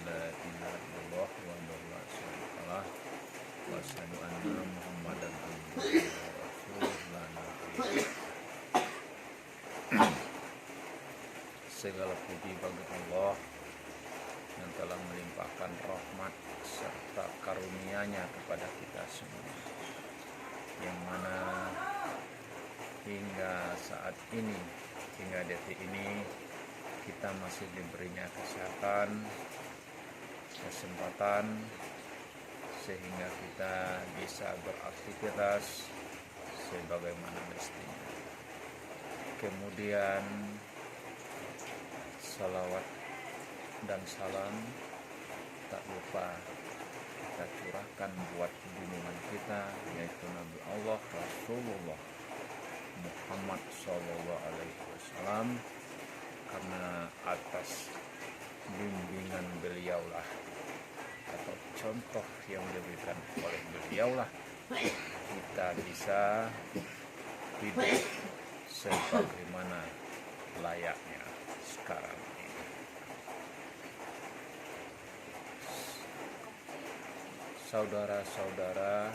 la ilaha illallah wa la syarikalah wa asyhadu anna Muhammadan abduhu wa rasuluh la nabiyya. Segala puji bagi Allah yang telah melimpahkan rahmat serta karunia-Nya kepada kita semua, yang mana hingga saat ini, hingga detik ini kita masih diberinya kesehatan, kesempatan, sehingga kita bisa beraktivitas sebagaimana mestinya. Kemudian salawat dan salam tak lupa kita curahkan buat junjungan kita, yaitu Nabi Allah Rasulullah Muhammad SAW, karena atas bimbingan beliaulah atau contoh yang diberikan oleh beliaulah kita bisa hidup sebagaimana layaknya sekarang ini. Saudara-saudara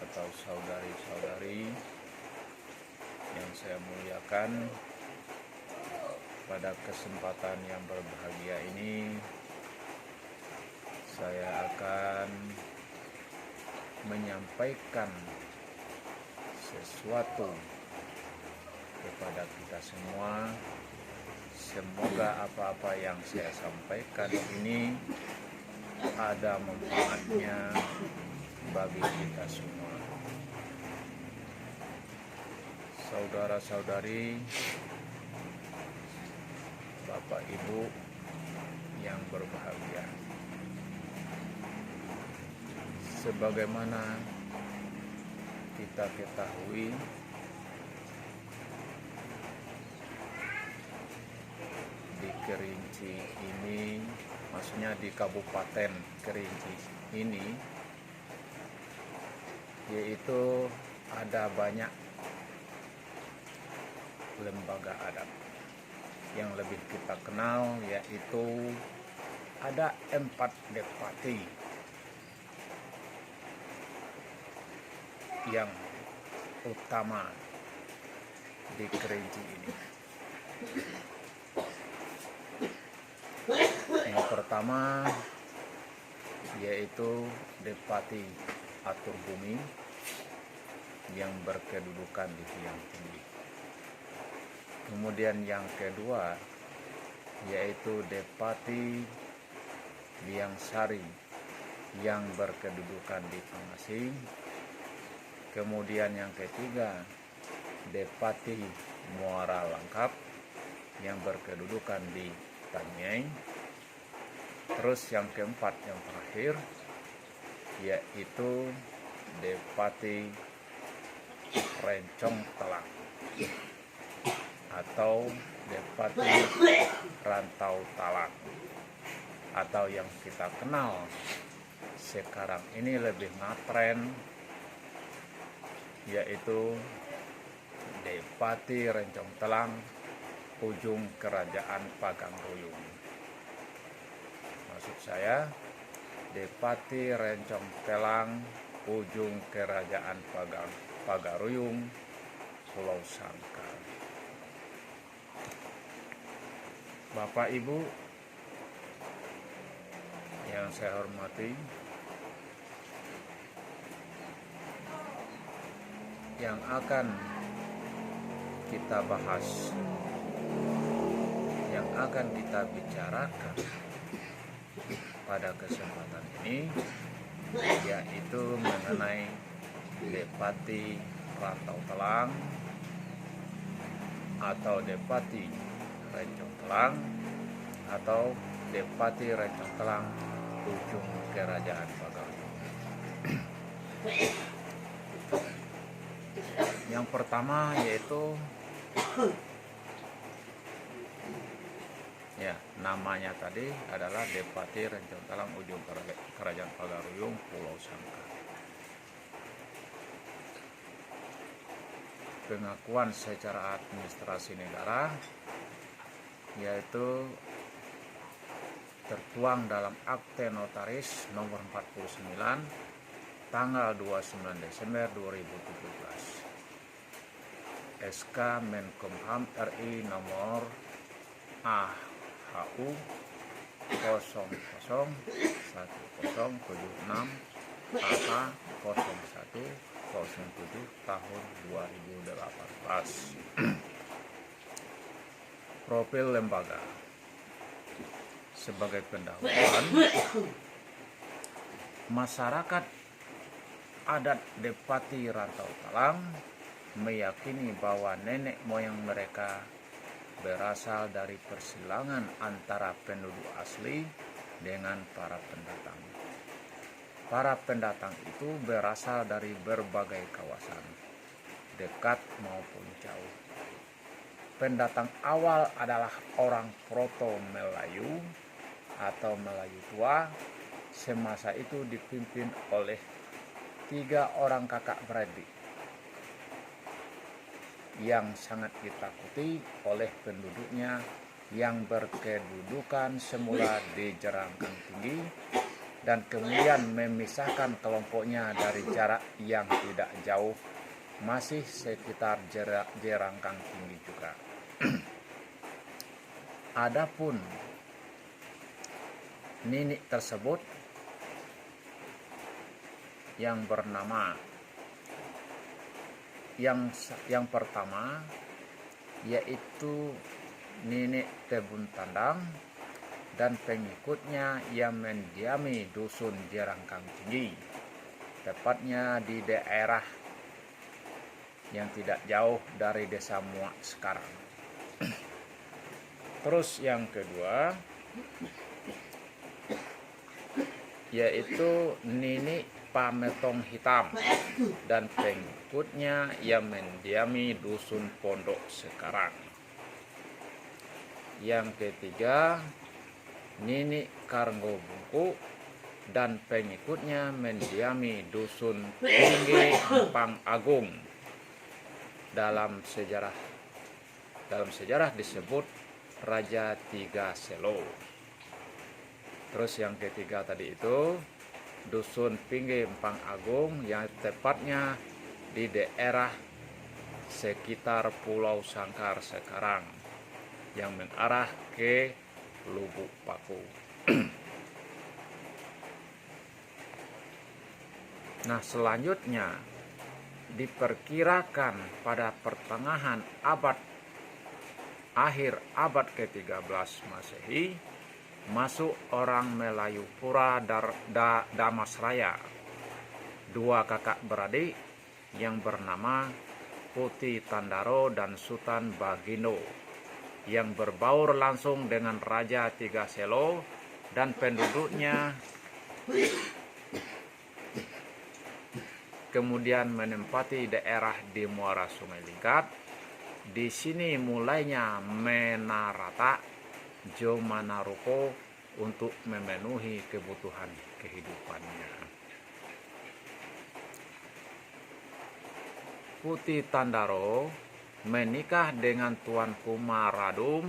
atau saudari-saudari yang saya muliakan, pada kesempatan yang berbahagia ini saya akan menyampaikan sesuatu kepada kita semua. Semoga apa-apa yang saya sampaikan ini ada manfaatnya bagi kita semua. Saudara-saudari, Bapak Ibu yang berbahagia, sebagaimana kita ketahui, di Kerinci ini, maksudnya di Kabupaten Kerinci ini, yaitu ada banyak lembaga adat. Yang lebih kita kenal yaitu ada 4 depati yang utama di Kerinci ini. Yang pertama yaitu Depati Atur Bumi yang berkedudukan di Tiang Tinggi. Kemudian yang kedua yaitu Depati Liang Sari yang berkedudukan di Pangasih. Kemudian yang ketiga Depati Muara Langkap yang berkedudukan di Tanyai. Terus yang keempat, yang terakhir, yaitu Depati Rencong Telang atau Depati Rantau Talang, atau yang kita kenal sekarang ini lebih ngetren yaitu Depati Rencong Telang Ujung Kerajaan Pagaruyung. Maksud saya Depati Rencong Telang Ujung Kerajaan Pagaruyung, Pulau Sangkar. Bapak Ibu yang saya hormati, yang akan kita bahas, yang akan kita bicarakan pada kesempatan ini yaitu mengenai Depati Rantau Telang atau Depati Rencong Telang atau Depati Rencong Telang Ujung Kerajaan Pagaruyung. Yang pertama yaitu namanya tadi adalah Depati Rencong Telang Ujung Kerajaan Pagaruyung, Pulau Sangkar. Pengakuan secara administrasi negara yaitu tertuang dalam Akte Notaris nomor 49 tanggal 29 Desember 2017. SK Menkumham RI nomor AHU 001076 AH 0107 tahun 2018. Profil lembaga. Sebagai pendahuluan, masyarakat adat Depati Rantau Talang meyakini bahwa nenek moyang mereka berasal dari persilangan antara penduduk asli dengan para pendatang. Para pendatang itu berasal dari berbagai kawasan, dekat maupun jauh. Pendatang awal adalah orang Proto Melayu atau Melayu tua. Semasa itu dipimpin oleh 3 orang kakak beradik yang sangat ditakuti oleh penduduknya yang berkedudukan semula di Jerangkang Tinggi dan kemudian memisahkan kelompoknya dari jarak yang tidak jauh, masih sekitar Jerangkang Tinggi juga. Adapun ninik tersebut yang bernama yang pertama yaitu Ninik Tebun Tandang dan pengikutnya yang mendiami dusun Jerangkang Tinggi, tepatnya di daerah yang tidak jauh dari desa Muak sekarang. Terus yang kedua yaitu Ninik Pametong Hitam dan pengikutnya yang mendiami dusun Pondok sekarang. Yang ketiga Ninik Karngo Bungku dan pengikutnya mendiami dusun Tinggi Empang Agung. Dalam sejarah disebut Raja Tiga Selo. Terus yang ketiga tadi itu dusun Pinggir Empang Agung yang tepatnya di daerah sekitar Pulau Sangkar sekarang yang mengarah ke Lubuk Paku. Nah, selanjutnya diperkirakan pada pertengahan akhir abad ke-13 Masehi masuk orang Melayu Pura Damasraya, 2 kakak beradik yang bernama Putih Tandaro dan Sultan Bagindo yang berbaur langsung dengan Raja Tiga Selo dan penduduknya, kemudian menempati daerah di muara Sungai Lingkat. Di sini mulainya menarata Jomanaruko untuk memenuhi kebutuhan kehidupannya. Putih Tandaro menikah dengan Tuanku Maradum.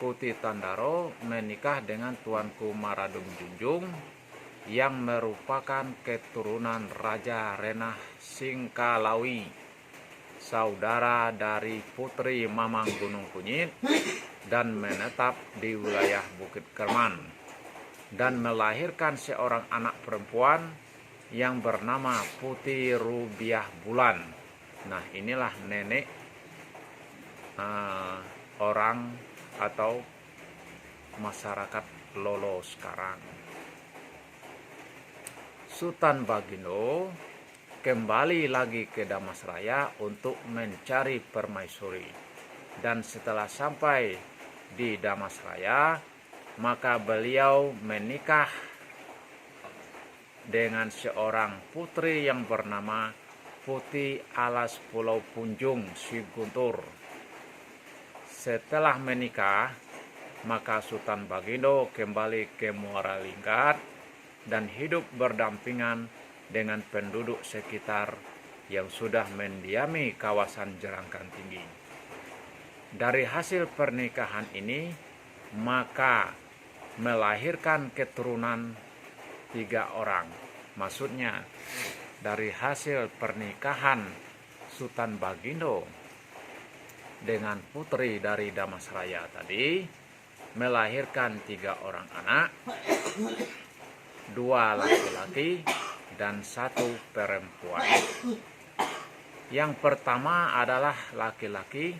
Putih Tandaro menikah dengan Tuanku Maradum Junjung yang merupakan keturunan Raja Renah Singkalawi, saudara dari Putri Mamang Gunung Kunyit, dan menetap di wilayah Bukit Kerman dan melahirkan seorang anak perempuan yang bernama Putih Rubiah Bulan. Nah, inilah nenek orang atau masyarakat Lolo sekarang. Sultan Bagindo kembali lagi ke Damasraya untuk mencari permaisuri, dan setelah sampai di Damasraya maka beliau menikah dengan seorang putri yang bernama Putih Alas Pulau Punjung Siguntur. Setelah menikah maka Sultan Bagindo kembali ke Muara Lingkat dan hidup berdampingan dengan penduduk sekitar yang sudah mendiami kawasan Jerangkang Tinggi. Dari hasil pernikahan ini, maka melahirkan keturunan 3 orang. Maksudnya dari hasil pernikahan Sultan Bagindo dengan putri dari Damasraya tadi melahirkan 3 orang anak, 2 laki-laki dan 1 perempuan. Yang pertama adalah laki-laki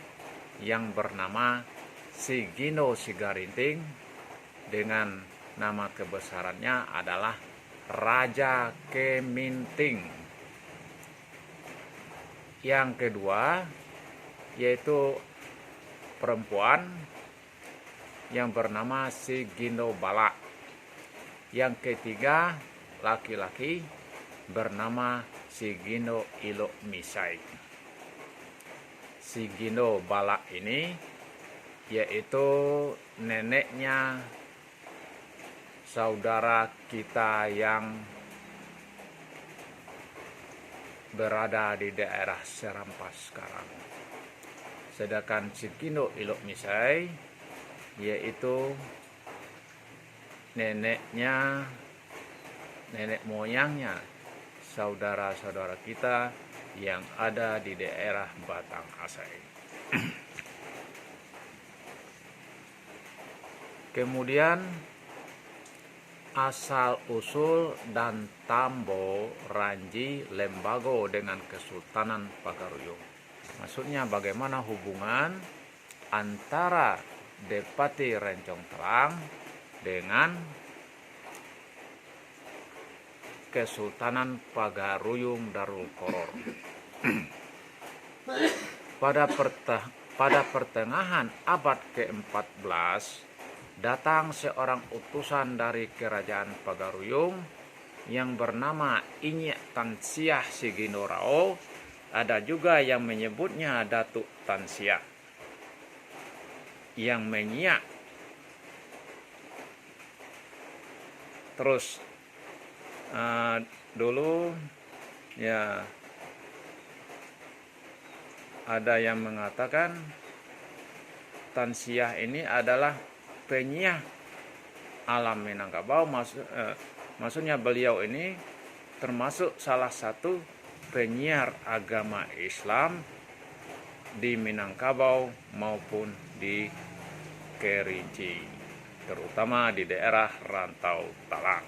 yang bernama Sigino Sigarinting dengan nama kebesarannya adalah Raja Keminting. Yang kedua yaitu perempuan yang bernama Sigino Bala. Yang ketiga laki-laki bernama Sigino Ilok Misai. Sigino Bala ini yaitu neneknya saudara kita yang berada di daerah Serampas sekarang. Sedangkan Sigino Ilok Misai yaitu nenek moyangnya saudara-saudara kita yang ada di daerah Batang Asai. Kemudian asal-usul dan Tambo, Ranji, Lembago dengan Kesultanan Pagaruyung. Maksudnya bagaimana hubungan antara Depati Rencong Telang dengan Kesultanan Pagaruyung Darul Koror. Pada pertengahan abad ke-14 datang seorang utusan dari kerajaan Pagaruyung yang bernama Inyek Tansiah Sigino Rao. Ada juga yang menyebutnya Datuk Tansiah yang menyiak. Terus dulu ya ada yang mengatakan Tansiah ini adalah penyiar alam Minangkabau. Maksudnya beliau ini termasuk salah satu penyiar agama Islam di Minangkabau maupun di Kerinci, terutama di daerah Rantau Talang.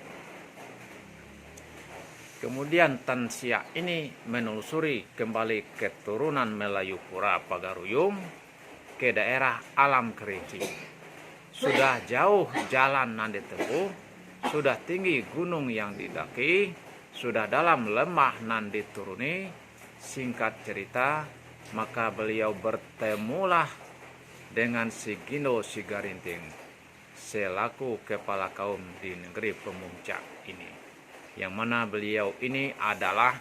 Kemudian Tansiah ini menelusuri kembali keturunan Melayu Pura Pagaruyung ke daerah Alam Kerinci. Sudah jauh jalan nan ditempuh, sudah tinggi gunung yang didaki, sudah dalam lembah nan dituruni. Singkat cerita, maka beliau bertemulah dengan Sigino Sigarinting selaku kepala kaum di negeri Pemuncak ini. Yang mana beliau ini adalah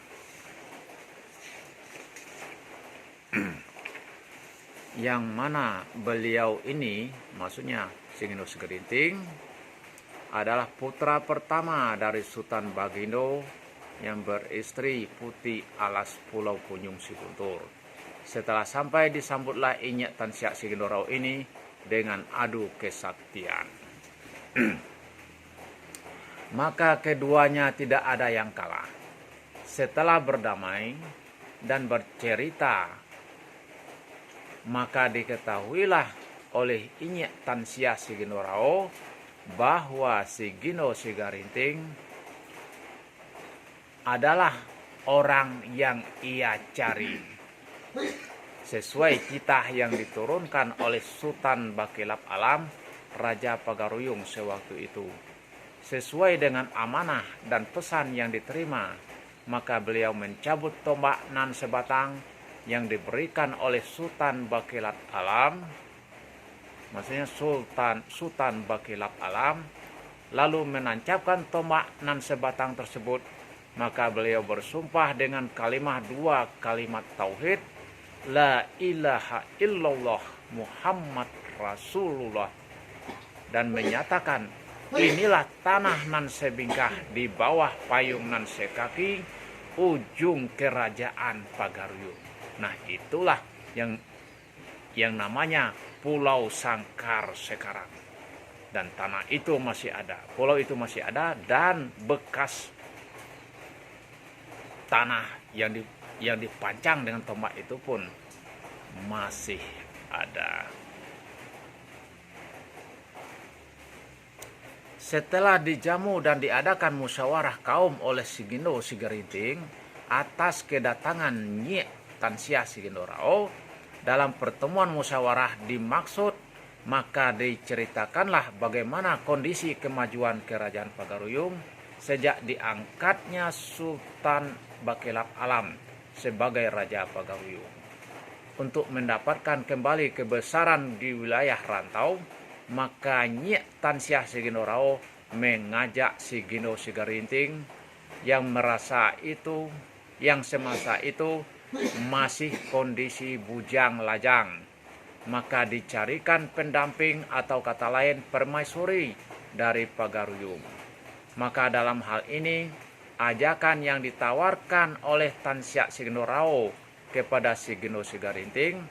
maksudnya Sigino Sigarinting adalah putra pertama dari Sultan Bagindo yang beristri Putih alas Pulau Punjung Sikuntur. Setelah sampai disambutlah Inyek Tansiah Sigino Rao ini dengan adu kesaktian. Maka keduanya tidak ada yang kalah. Setelah berdamai dan bercerita, maka diketahuilah oleh Inyek Tansiah Sigino Rao bahwa Sigino Sigarinting adalah orang yang ia cari. Sesuai titah yang diturunkan oleh Sultan Bakilap Alam, Raja Pagaruyung sewaktu itu. Sesuai dengan amanah dan pesan yang diterima, maka beliau mencabut tombak nan sebatang yang diberikan oleh Sultan Bakilap Alam, maksudnya Sultan Bakilap Alam, lalu menancapkan tombak nan sebatang tersebut. Maka beliau bersumpah dengan kalimat 2 kalimat tauhid, la ilaha illallah Muhammad Rasulullah, dan menyatakan, inilah tanah nan sebingkah di bawah payung nan sekaki ujung kerajaan Pagaruyung. Nah, itulah yang namanya Pulau Sangkar sekarang. Dan tanah itu masih ada, pulau itu masih ada, dan bekas tanah yang dipancang dengan tombak itu pun masih ada. Setelah dijamu dan diadakan musyawarah kaum oleh Sigindo Sigerinting atas kedatangan Nyi Tansia Sigindo Rao, dalam pertemuan musyawarah dimaksud, maka diceritakanlah bagaimana kondisi kemajuan Kerajaan Pagaruyung sejak diangkatnya Sultan Bakelap Alam sebagai Raja Pagaruyung. Untuk mendapatkan kembali kebesaran di wilayah rantau, maka Nyi Tansia Sigindo Rao mengajak Sigindo Sigerinting yang semasa itu masih kondisi bujang lajang, maka dicarikan pendamping atau kata lain permaisuri dari Pagaruyung. Maka dalam hal ini ajakan yang ditawarkan oleh Tansia Sigindo Rao kepada Sigindo Sigerinting,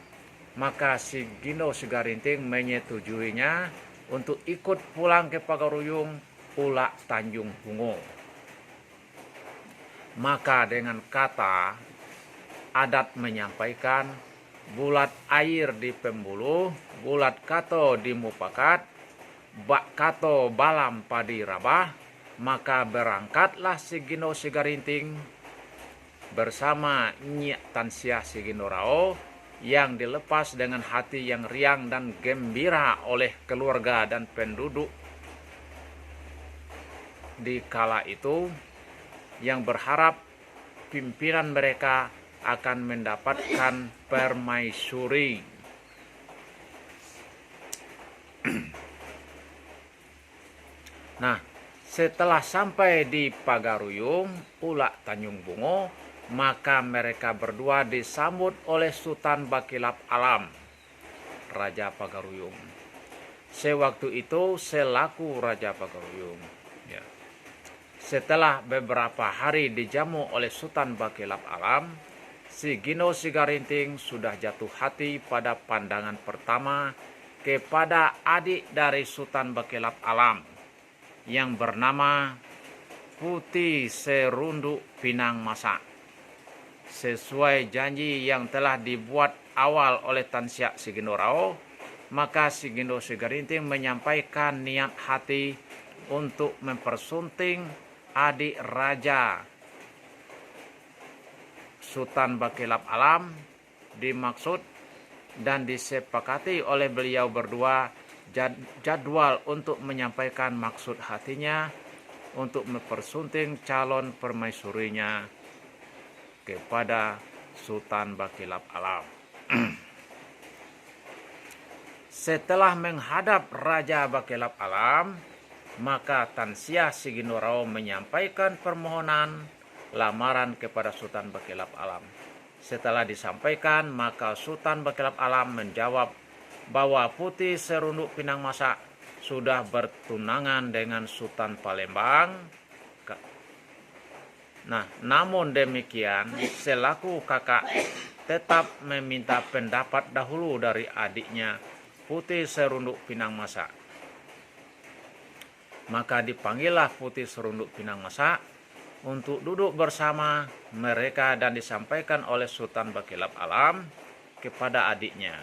maka Sigindo Sigerinting menyetujuinya untuk ikut pulang ke Pagaruyung Ulak Tanjung Bungo. Maka dengan kata adat menyampaikan, bulat air di Pembuluh, bulat kato di Mupakat, bak kato balam padi rabah, maka berangkatlah Sigindo Sigerinting bersama Nyi Tansia Sigindo Rao yang dilepas dengan hati yang riang dan gembira oleh keluarga dan penduduk di kala itu, yang berharap pimpinan mereka akan mendapatkan permaisuri. Nah, setelah sampai di Pagaruyung Ulak Tanjung Bungo, maka mereka berdua disambut oleh Sultan Bakelap Alam, Raja Pagaruyung. Sewaktu itu selaku Raja Pagaruyung. Ya. Setelah beberapa hari dijamu oleh Sultan Bakelap Alam, Sigindo Sigerinting sudah jatuh hati pada pandangan pertama kepada adik dari Sultan Bakelap Alam yang bernama Putih Serunduk Pinang Masa. Sesuai janji yang telah dibuat awal oleh Tansia Sigindo Rao, maka Sigindo Sigerinting menyampaikan niat hati untuk mempersunting adik Raja Sultan Bakelap Alam, dimaksud dan disepakati oleh beliau berdua jadwal untuk menyampaikan maksud hatinya untuk mempersunting calon permaisurinya kepada Sultan Bakelap Alam. Setelah menghadap Raja Bakelap Alam, maka Tansia Sigindo Rao menyampaikan permohonan lamaran kepada Sultan Bakelap Alam. Setelah disampaikan, maka Sultan Bakelap Alam menjawab bahwa Putih Serunduk Pinang Masa sudah bertunangan dengan Sultan Palembang. Nah, namun demikian, selaku kakak tetap meminta pendapat dahulu dari adiknya Putih Serunduk Pinang Masa. Maka dipanggillah Putih Serunduk Pinang Masa untuk duduk bersama mereka dan disampaikan oleh Sultan Bakelap Alam kepada adiknya.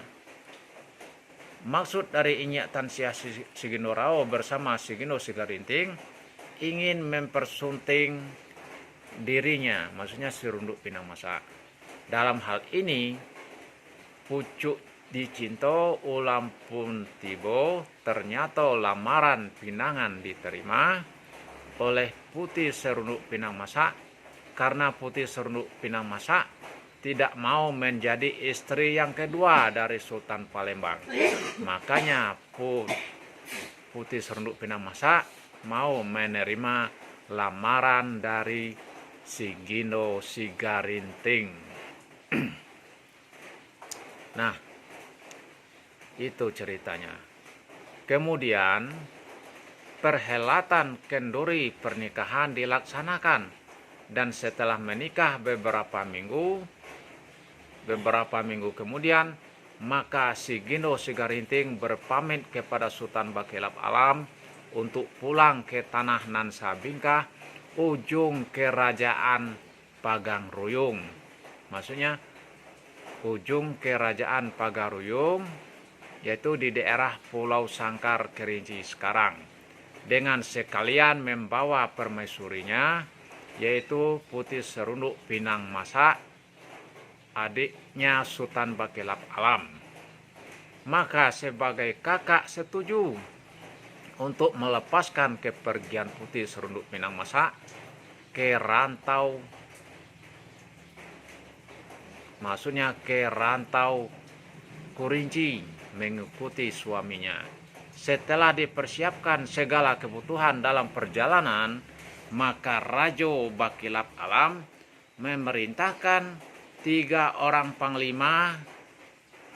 Maksud dari Nyi Tansia Sigindo Rao bersama Sigindo Sigerinting ingin mempersunting dirinya, maksudnya Serunduk Pinang Masa. Dalam hal ini, pucuk dicinto ulam pun tibo, ternyata lamaran pinangan diterima oleh Putih Serunduk Pinang Masa, karena Putih Serunduk Pinang Masa tidak mau menjadi istri yang kedua dari Sultan Palembang. Makanya Putih Serunduk Pinang Masa mau menerima lamaran dari Sigindo Sigerinting. Nah, itu ceritanya. Kemudian perhelatan kenduri pernikahan dilaksanakan, dan setelah menikah beberapa minggu kemudian, maka Sigindo Sigerinting berpamit kepada Sultan Bakelap Alam untuk pulang ke tanah nan Sabingkah, ujung kerajaan Pagaruyung. Maksudnya ujung kerajaan Pagaruyung yaitu di daerah Pulau Sangkar Kerinci sekarang, dengan sekalian membawa permaisurinya yaitu Putih Serunduk Pinang Masa, adiknya Sultan Bakilap Alam. Maka sebagai kakak setuju untuk melepaskan kepergian Putih Serunduk Pinang Masa ke rantau, maksudnya ke rantau Kurinci mengikuti suaminya. Setelah dipersiapkan segala kebutuhan dalam perjalanan, maka Rajo Bakilap Alam memerintahkan 3 orang panglima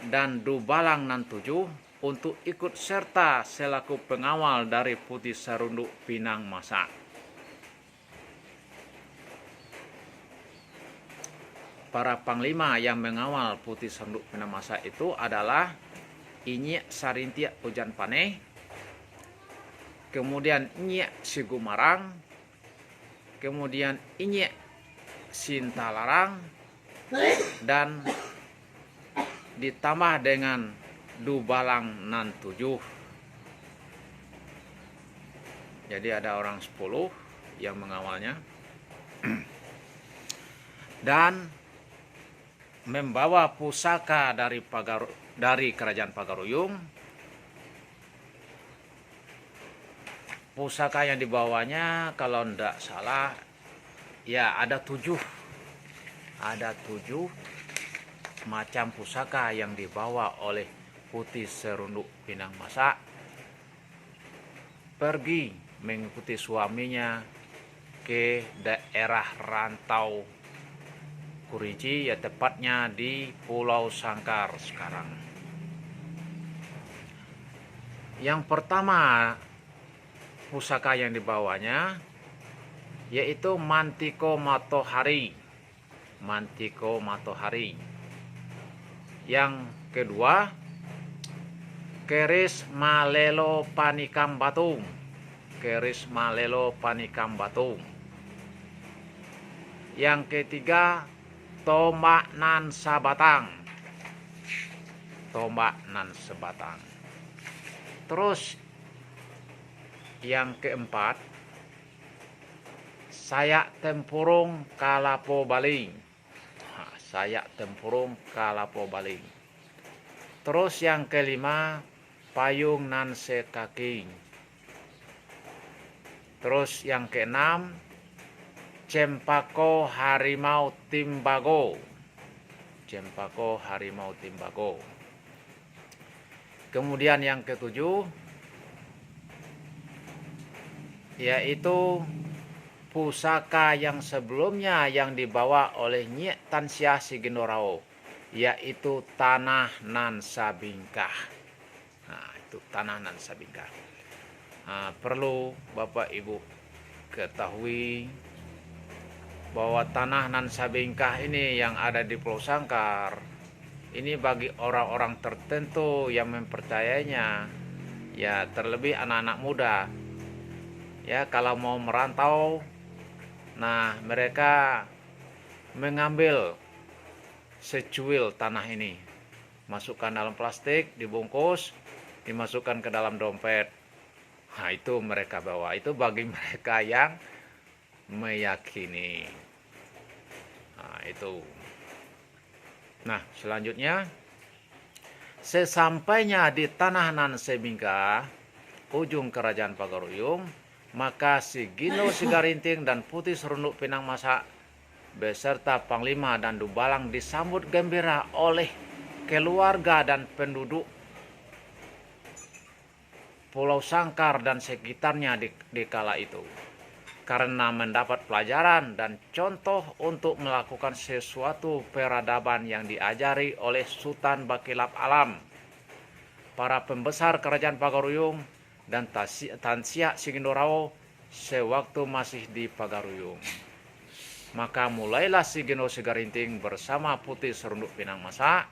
dan Dubalang nan 7 untuk ikut serta selaku pengawal dari Putih Serunduk Pinang Masa. Para panglima yang mengawal Putih Serunduk Pinang Masa itu adalah Inyek Sarintiak Ujan Paneh, kemudian Inyek Sigumarang, kemudian Inyek Sintalarang, dan ditambah dengan Dubalang nan 7. Jadi ada orang 10 yang mengawalnya. Dan membawa pusaka dari kerajaan Pagaruyung. Pusaka yang dibawanya kalau tidak salah ya ada 7 macam pusaka yang dibawa oleh Putih Serunduk Pinang Masa pergi mengikuti suaminya ke daerah rantau Kurinci, ya tepatnya di Pulau Sangkar sekarang. Yang pertama pusaka yang dibawanya yaitu Mantiko Matohari. Yang kedua Keris Malelo Panikam Batung. Yang ketiga Tombak nan Sebatang. Terus yang keempat Sayak Tempurung Kalapo Baling. Terus yang kelima Payung nan Sekaking. Terus yang keenam Cempako Harimau Timbago. Kemudian yang ketujuh yaitu pusaka yang sebelumnya yang dibawa oleh Nyek Tansyah Sigindorao, yaitu Tanah nan Sabingkah. Perlu Bapak Ibu ketahui bahwa Tanah nan Sabingkah ini yang ada di Pulau Sangkar ini bagi orang-orang tertentu yang mempercayainya, ya terlebih anak-anak muda, ya kalau mau merantau, nah mereka mengambil secuil tanah ini, masukkan dalam plastik, dibungkus, dimasukkan ke dalam dompet. Nah itu mereka bawa, itu bagi mereka yang meyakini. Nah itu. Nah selanjutnya, sesampainya di Tanah nan Sabingkah, ujung kerajaan Pagaruyung, maka Si Gino Sigarinting dan Putih Serunduk Pinang Masa beserta panglima dan Dubalang disambut gembira oleh keluarga dan penduduk Pulau Sangkar dan sekitarnya di kala itu, karena mendapat pelajaran dan contoh untuk melakukan sesuatu peradaban yang diajari oleh Sultan Bakilap Alam, para pembesar kerajaan Pagaruyung dan Tansyah Sigindorao sewaktu masih di Pagaruyung. Maka mulailah Si Gino Sigarinting bersama Putih Serunduk Pinang Masa,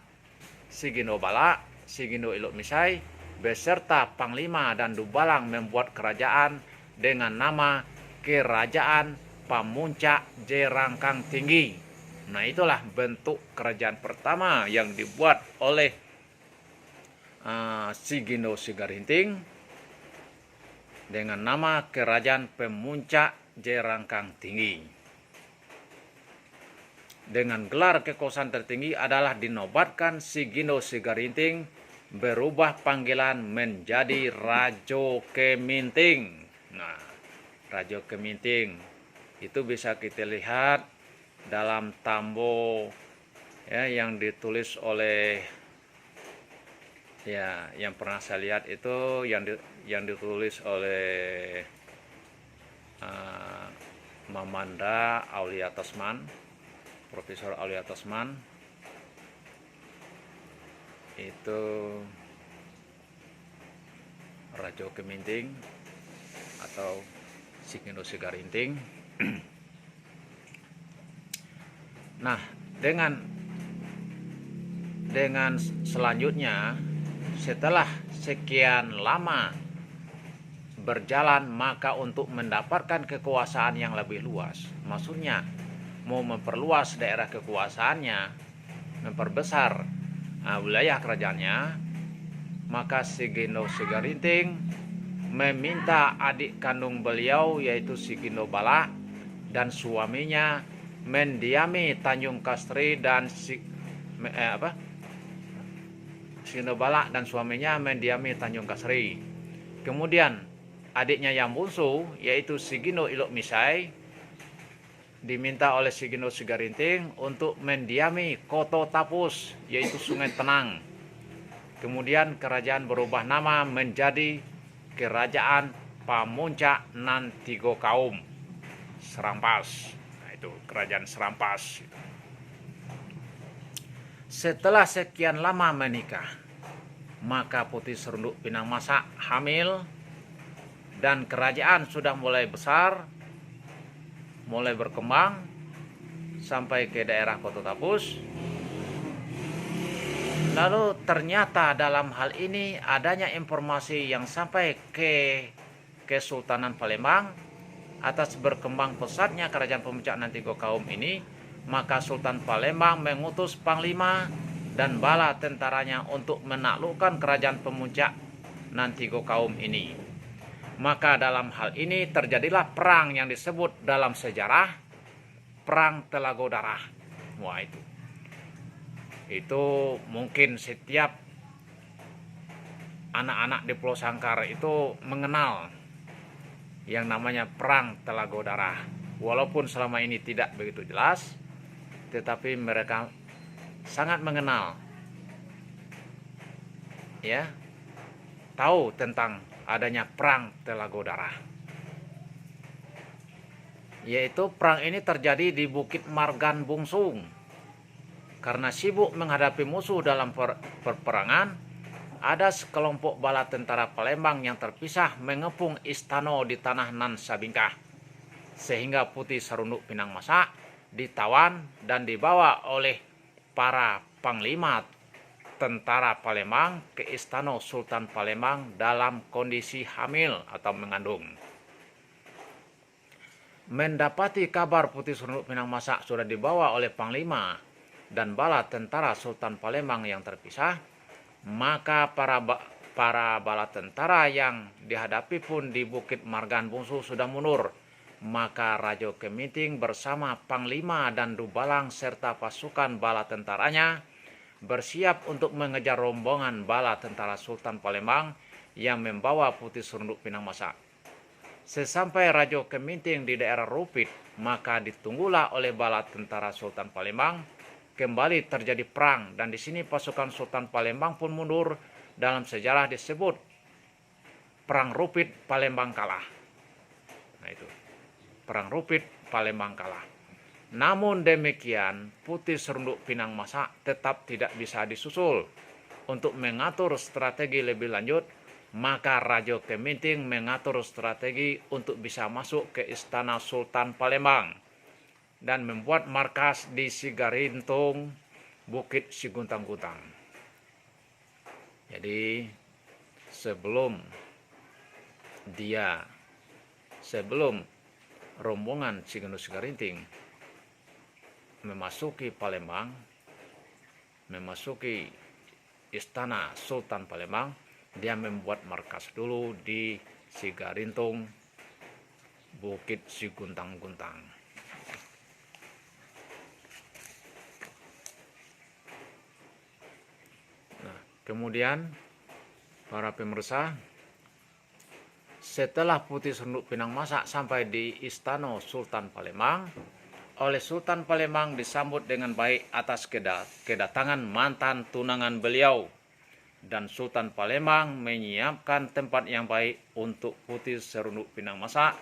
Si Gino Bala, Si Gino Ilok Misai, beserta Panglima dan Dubalang membuat kerajaan dengan nama Kerajaan Pamuncak Jerangkang Tinggi. Nah, itulah bentuk kerajaan pertama yang dibuat oleh Sigindo Sigarinting dengan nama Kerajaan Pemuncak Jerangkang Tinggi. Dengan gelar kekuasaan tertinggi adalah dinobatkan Sigindo Sigarinting berubah panggilan menjadi Rajo Keminting. Nah, Rajo Keminting itu bisa kita lihat dalam tambo ya, yang ditulis oleh ya, yang pernah saya lihat itu yang ditulis oleh Mamanda Aulia Tasman, Profesor Aulia Tasman. Itu Rajo Keminting atau Sigindo Sigarinting. Nah, dengan selanjutnya setelah sekian lama berjalan, maka untuk mendapatkan kekuasaan yang lebih luas, maksudnya mau memperluas daerah kekuasaannya, memperbesar wilayah kerajaannya, maka Sigindo Sigarinting meminta adik kandung beliau yaitu Sigindo Bala dan suaminya mendiami Tanjung Kastri dan Sigindo Bala dan suaminya mendiami Tanjung Kastri. Kemudian adiknya yang bungsu yaitu Sigindo Ilok Misai diminta oleh Sigindo Sigarinting untuk mendiami Koto Tapus yaitu Sungai Tenang. Kemudian kerajaan berubah nama menjadi Kerajaan Pamuncak Nan Tigo Kaum Serampas. Nah, itu kerajaan Serampas. Setelah sekian lama menikah, maka Putih Serunduk Pinang Masa hamil dan kerajaan sudah mulai besar, mulai berkembang sampai ke daerah Koto Tapus. Lalu ternyata dalam hal ini adanya informasi yang sampai ke Kesultanan Palembang atas berkembang pesatnya kerajaan Pemuncak Nan Tigo Kaum ini, maka Sultan Palembang mengutus Panglima dan bala tentaranya untuk menaklukkan kerajaan Pemuncak Nan Tigo Kaum ini. Maka dalam hal ini terjadilah perang yang disebut dalam sejarah Perang Telago Darah. Wah, itu mungkin setiap anak-anak di Pulau Sangkar itu mengenal yang namanya Perang Telago Darah. Walaupun selama ini tidak begitu jelas, tetapi mereka sangat mengenal, ya, tahu tentang adanya Perang Telago Darah. Yaitu perang ini terjadi di Bukit Margan Bungsung. Karena sibuk menghadapi musuh dalam perperangan, ada sekelompok bala tentara Palembang yang terpisah mengepung istana di tanah Nan Sabingkah, sehingga Putih Serunduk Pinang Masa ditawan dan dibawa oleh para panglima tentara Palembang ke istana Sultan Palembang dalam kondisi hamil atau mengandung. Mendapati kabar Putih Serunduk Pinang Masa sudah dibawa oleh panglima dan bala tentara Sultan Palembang yang terpisah, maka para bala tentara yang dihadapi pun di Bukit Margan Bungsu sudah mundur. Maka Rajo Keminting bersama Panglima dan Dubalang serta pasukan bala tentaranya bersiap untuk mengejar rombongan bala tentara Sultan Palembang yang membawa Putih Serunduk Pinang Masa. Sesampai Rajo Keminting di daerah Rupit, maka ditunggulah oleh bala tentara Sultan Palembang. Kembali terjadi perang dan di sini pasukan Sultan Palembang pun mundur. Dalam sejarah disebut Perang Rupit Palembang kalah. Nah, itu Perang Rupit Palembang kalah. Namun demikian, Putih Serunduk Pinang Masa tetap tidak bisa disusul. Untuk mengatur strategi lebih lanjut, maka Rajo Keminting mengatur strategi untuk bisa masuk ke istana Sultan Palembang dan membuat markas di Sigarintung, Bukit Siguntang-Guntang. Jadi sebelum rombongan Si Gendut Si Garinting memasuki Palembang, memasuki istana Sultan Palembang, dia membuat markas dulu di Sigarintung, Bukit Siguntang-Guntang. Nah, kemudian para pemirsa, setelah Putih Serunduk Pinang Masa sampai di istana Sultan Palembang, oleh Sultan Palembang disambut dengan baik atas kedatangan mantan tunangan beliau, dan Sultan Palembang menyiapkan tempat yang baik untuk Putih Serunduk Pinang Masa,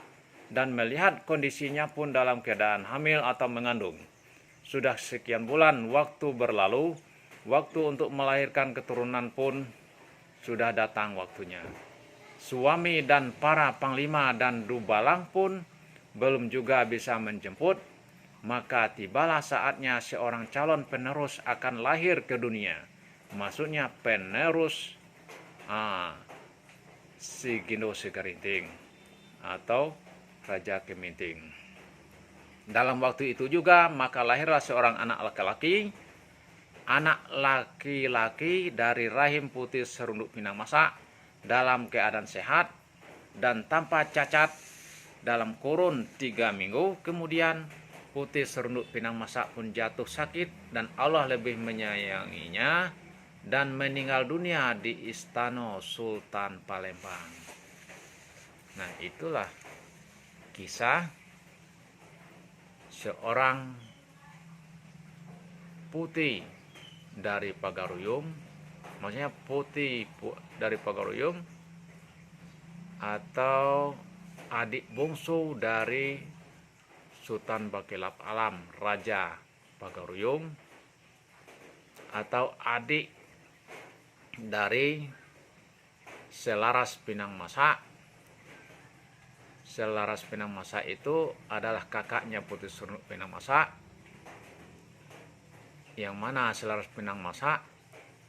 dan melihat kondisinya pun dalam keadaan hamil atau mengandung. Sudah sekian bulan waktu berlalu, waktu untuk melahirkan keturunan pun sudah datang waktunya. Suami dan para panglima dan dubalang pun belum juga bisa menjemput, maka tibalah saatnya seorang calon penerus akan lahir ke dunia. Maksudnya penerus Si Gendut Si Garinting atau Raja Keminting. Dalam waktu itu juga maka lahirlah seorang anak laki-laki dari rahim Putih Serunduk Pinang Masa dalam keadaan sehat dan tanpa cacat. Dalam kurun 3 minggu kemudian Putih Serunduk Pinang Masa pun jatuh sakit dan Allah lebih menyayanginya dan meninggal dunia di istana Sultan Palembang. Nah, itulah kisah seorang putih dari Pagaruyung, maksudnya putih dari Pagaruyung atau adik bungsu dari Sultan Bakelap Alam, Raja Pagaruyung, atau adik dari Selaras Pinang Masa. Selaras Pinang Masa itu adalah kakaknya Putih Serunduk Pinang Masa, yang mana Selaras Pinang Masa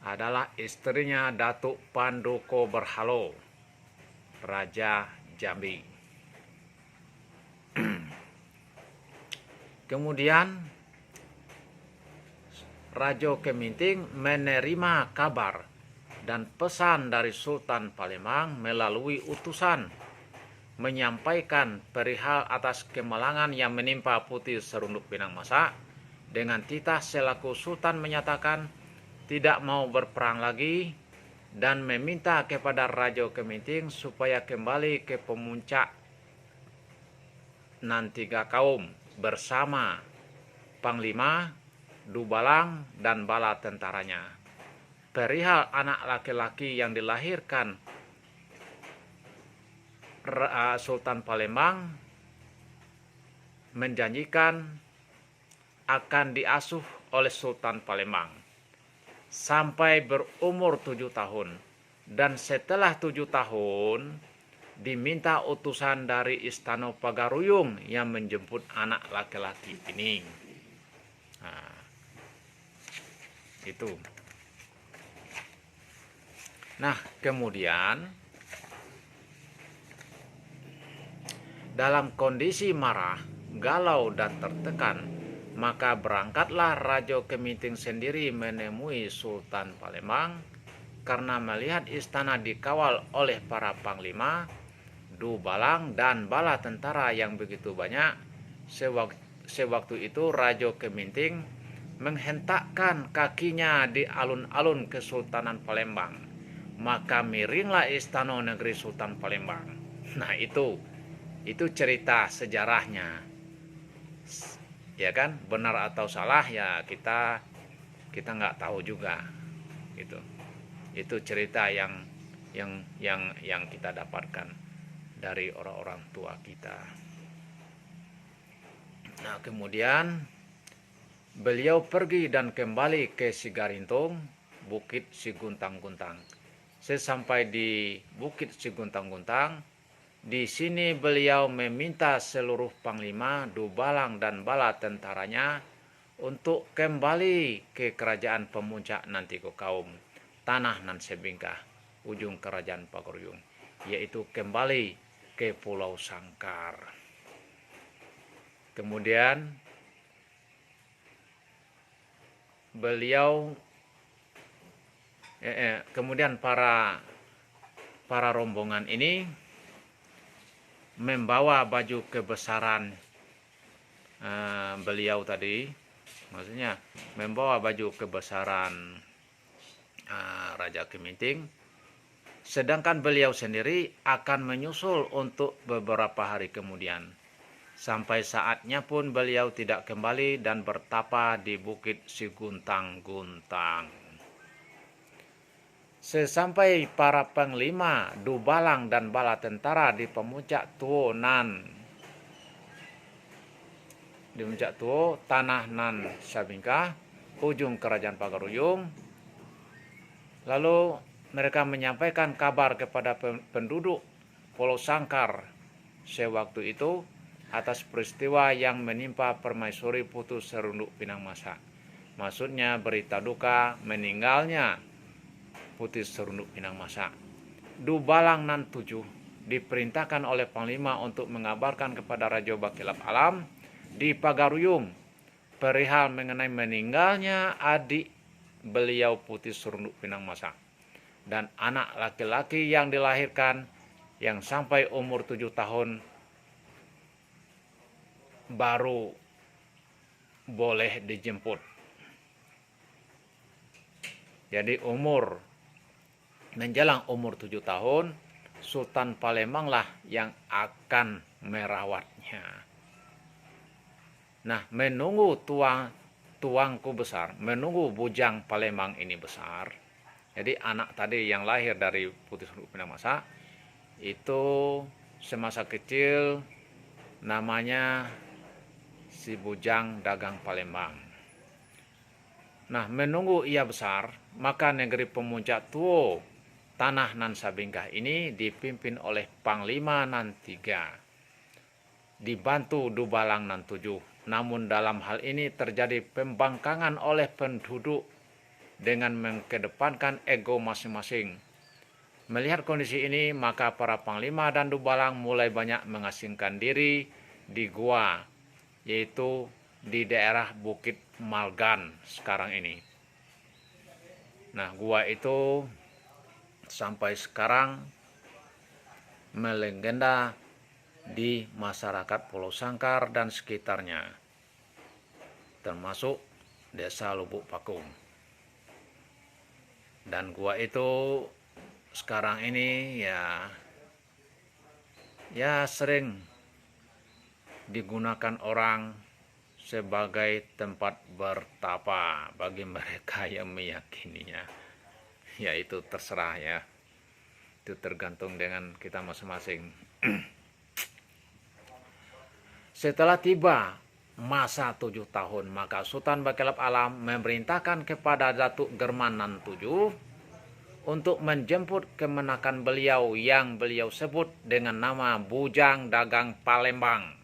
adalah istrinya Datuk Pandoko Berhalo, Raja Jambi. Kemudian Raja Keminting menerima kabar dan pesan dari Sultan Palembang melalui utusan menyampaikan perihal atas kemalangan yang menimpa Putih Serunduk Pinang Masa, dengan titah selaku Sultan menyatakan tidak mau berperang lagi dan meminta kepada Raja Keminting supaya kembali ke pemuncak nan 3 kaum bersama Panglima, Dubalang, dan bala tentaranya. Perihal anak laki-laki yang dilahirkan Sultan Palembang menjanjikan akan diasuh oleh Sultan Palembang sampai berumur 7 tahun. Dan setelah 7 tahun diminta utusan dari istana Pagaruyung yang menjemput anak laki-laki ini. Nah, itu. Nah, kemudian dalam kondisi marah, galau dan tertekan, maka berangkatlah Raja Keminting sendiri menemui Sultan Palembang karena melihat istana dikawal oleh para panglima, dubalang, dan bala tentara yang begitu banyak. Sewaktu itu Raja Keminting menghentakkan kakinya di alun-alun Kesultanan Palembang, maka miringlah istana negeri Sultan Palembang. Nah, itu cerita sejarahnya, ya kan? Benar atau salah ya kita nggak tahu juga, gitu. Itu cerita yang kita dapatkan dari orang-orang tua kita. Nah, kemudian beliau pergi dan kembali ke Sigarintung, Bukit Siguntang-Guntang. Sesampai di Bukit Siguntang-Guntang, di sini beliau meminta seluruh panglima, dubalang, dan bala tentaranya untuk kembali ke kerajaan pemuncak nan 3 kaum, tanah nan sebingkah. ujung kerajaan Pagaruyung, yaitu kembali ke Pulau Sangkar. Kemudian beliau kemudian para rombongan ini membawa baju kebesaran beliau tadi, maksudnya membawa baju kebesaran Raja Keminting, sedangkan beliau sendiri akan menyusul untuk beberapa hari kemudian. Sampai saatnya pun beliau tidak kembali dan bertapa di Bukit Siguntang-Guntang. Sesampai para panglima Dubalang dan bala tentara di Pemuncak Tuo Tanah Nan Sabingkah, ujung kerajaan Pagaruyung, lalu mereka menyampaikan kabar kepada penduduk Pulau Sangkar sewaktu itu atas peristiwa yang menimpa Permaisuri Putu Serunduk Pinang Masa. Maksudnya berita duka meninggalnya Putri Serunduk Pinang Masa. Dubalang Nan 7 diperintahkan oleh Panglima untuk mengabarkan kepada Raja Bakilap Alam di Pagaruyung perihal mengenai meninggalnya adik beliau Putri Serunduk Pinang Masa dan anak laki-laki yang dilahirkan yang sampai umur 7 tahun baru boleh dijemput. Jadi menjelang umur 7 tahun, Sultan Palembang lah yang akan merawatnya. Nah, menunggu tuangku besar, menunggu bujang Palembang ini besar. Jadi anak tadi yang lahir dari Putri Serunduk Pinang Masa itu semasa kecil namanya si bujang dagang Palembang. Nah, menunggu ia besar, maka negeri Pemuncak Tuo Tanah Nan Sabingkah ini dipimpin oleh Panglima Nan 3, dibantu Dubalang Nan 7. Namun dalam hal ini terjadi pembangkangan oleh penduduk dengan mengedepankan ego masing-masing. Melihat kondisi ini, maka para Panglima dan Dubalang mulai banyak mengasingkan diri di gua, yaitu di daerah Bukit Malgan sekarang ini. Nah, gua itu sampai sekarang melegenda di masyarakat Pulau Sangkar dan sekitarnya, termasuk desa Lubuk Pakung. Dan gua itu sekarang ini ya sering digunakan orang sebagai tempat bertapa bagi mereka yang meyakininya. Ya itu terserah ya. Itu tergantung dengan kita masing-masing. Setelah tiba masa 7 tahun, maka Sultan Bakilap Alam memerintahkan kepada Datuk German Nan 7 untuk menjemput kemenakan beliau yang beliau sebut dengan nama Bujang Dagang Palembang.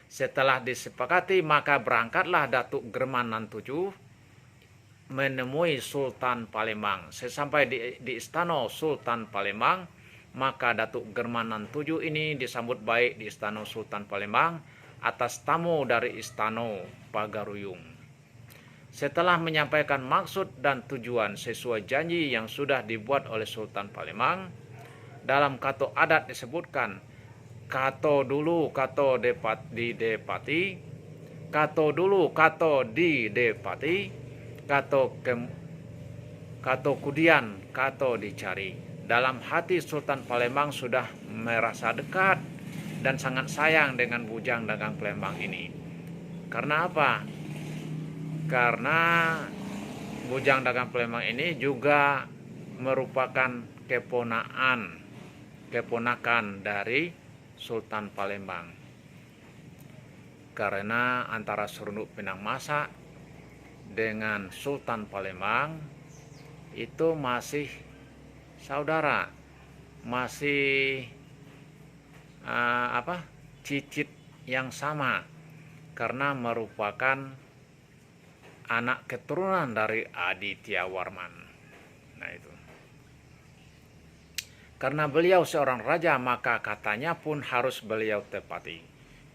Setelah disepakati, maka berangkatlah Datuk German Nan 7 menemui Sultan Palembang. Sesampai di istana Sultan Palembang, maka Datuk German Nan 7 ini disambut baik di istana Sultan Palembang atas tamu dari istana Pagaruyung. Setelah menyampaikan maksud dan tujuan sesuai janji yang sudah dibuat oleh Sultan Palembang, dalam kato adat disebutkan, kato dulu kato di depati, kato dulu kato di depati, kato kemudian kato dicari. Dalam hati Sultan Palembang sudah merasa dekat dan sangat sayang dengan bujang dagang Palembang ini. Karena apa? Karena bujang dagang Palembang ini juga merupakan keponakan dari Sultan Palembang. Karena antara Serunduk Pinang Masa dengan Sultan Palembang itu masih saudara, masih cicit yang sama, karena merupakan anak keturunan dari Aditya Warman. Nah itu. Karena beliau seorang raja, maka katanya pun harus beliau tepati.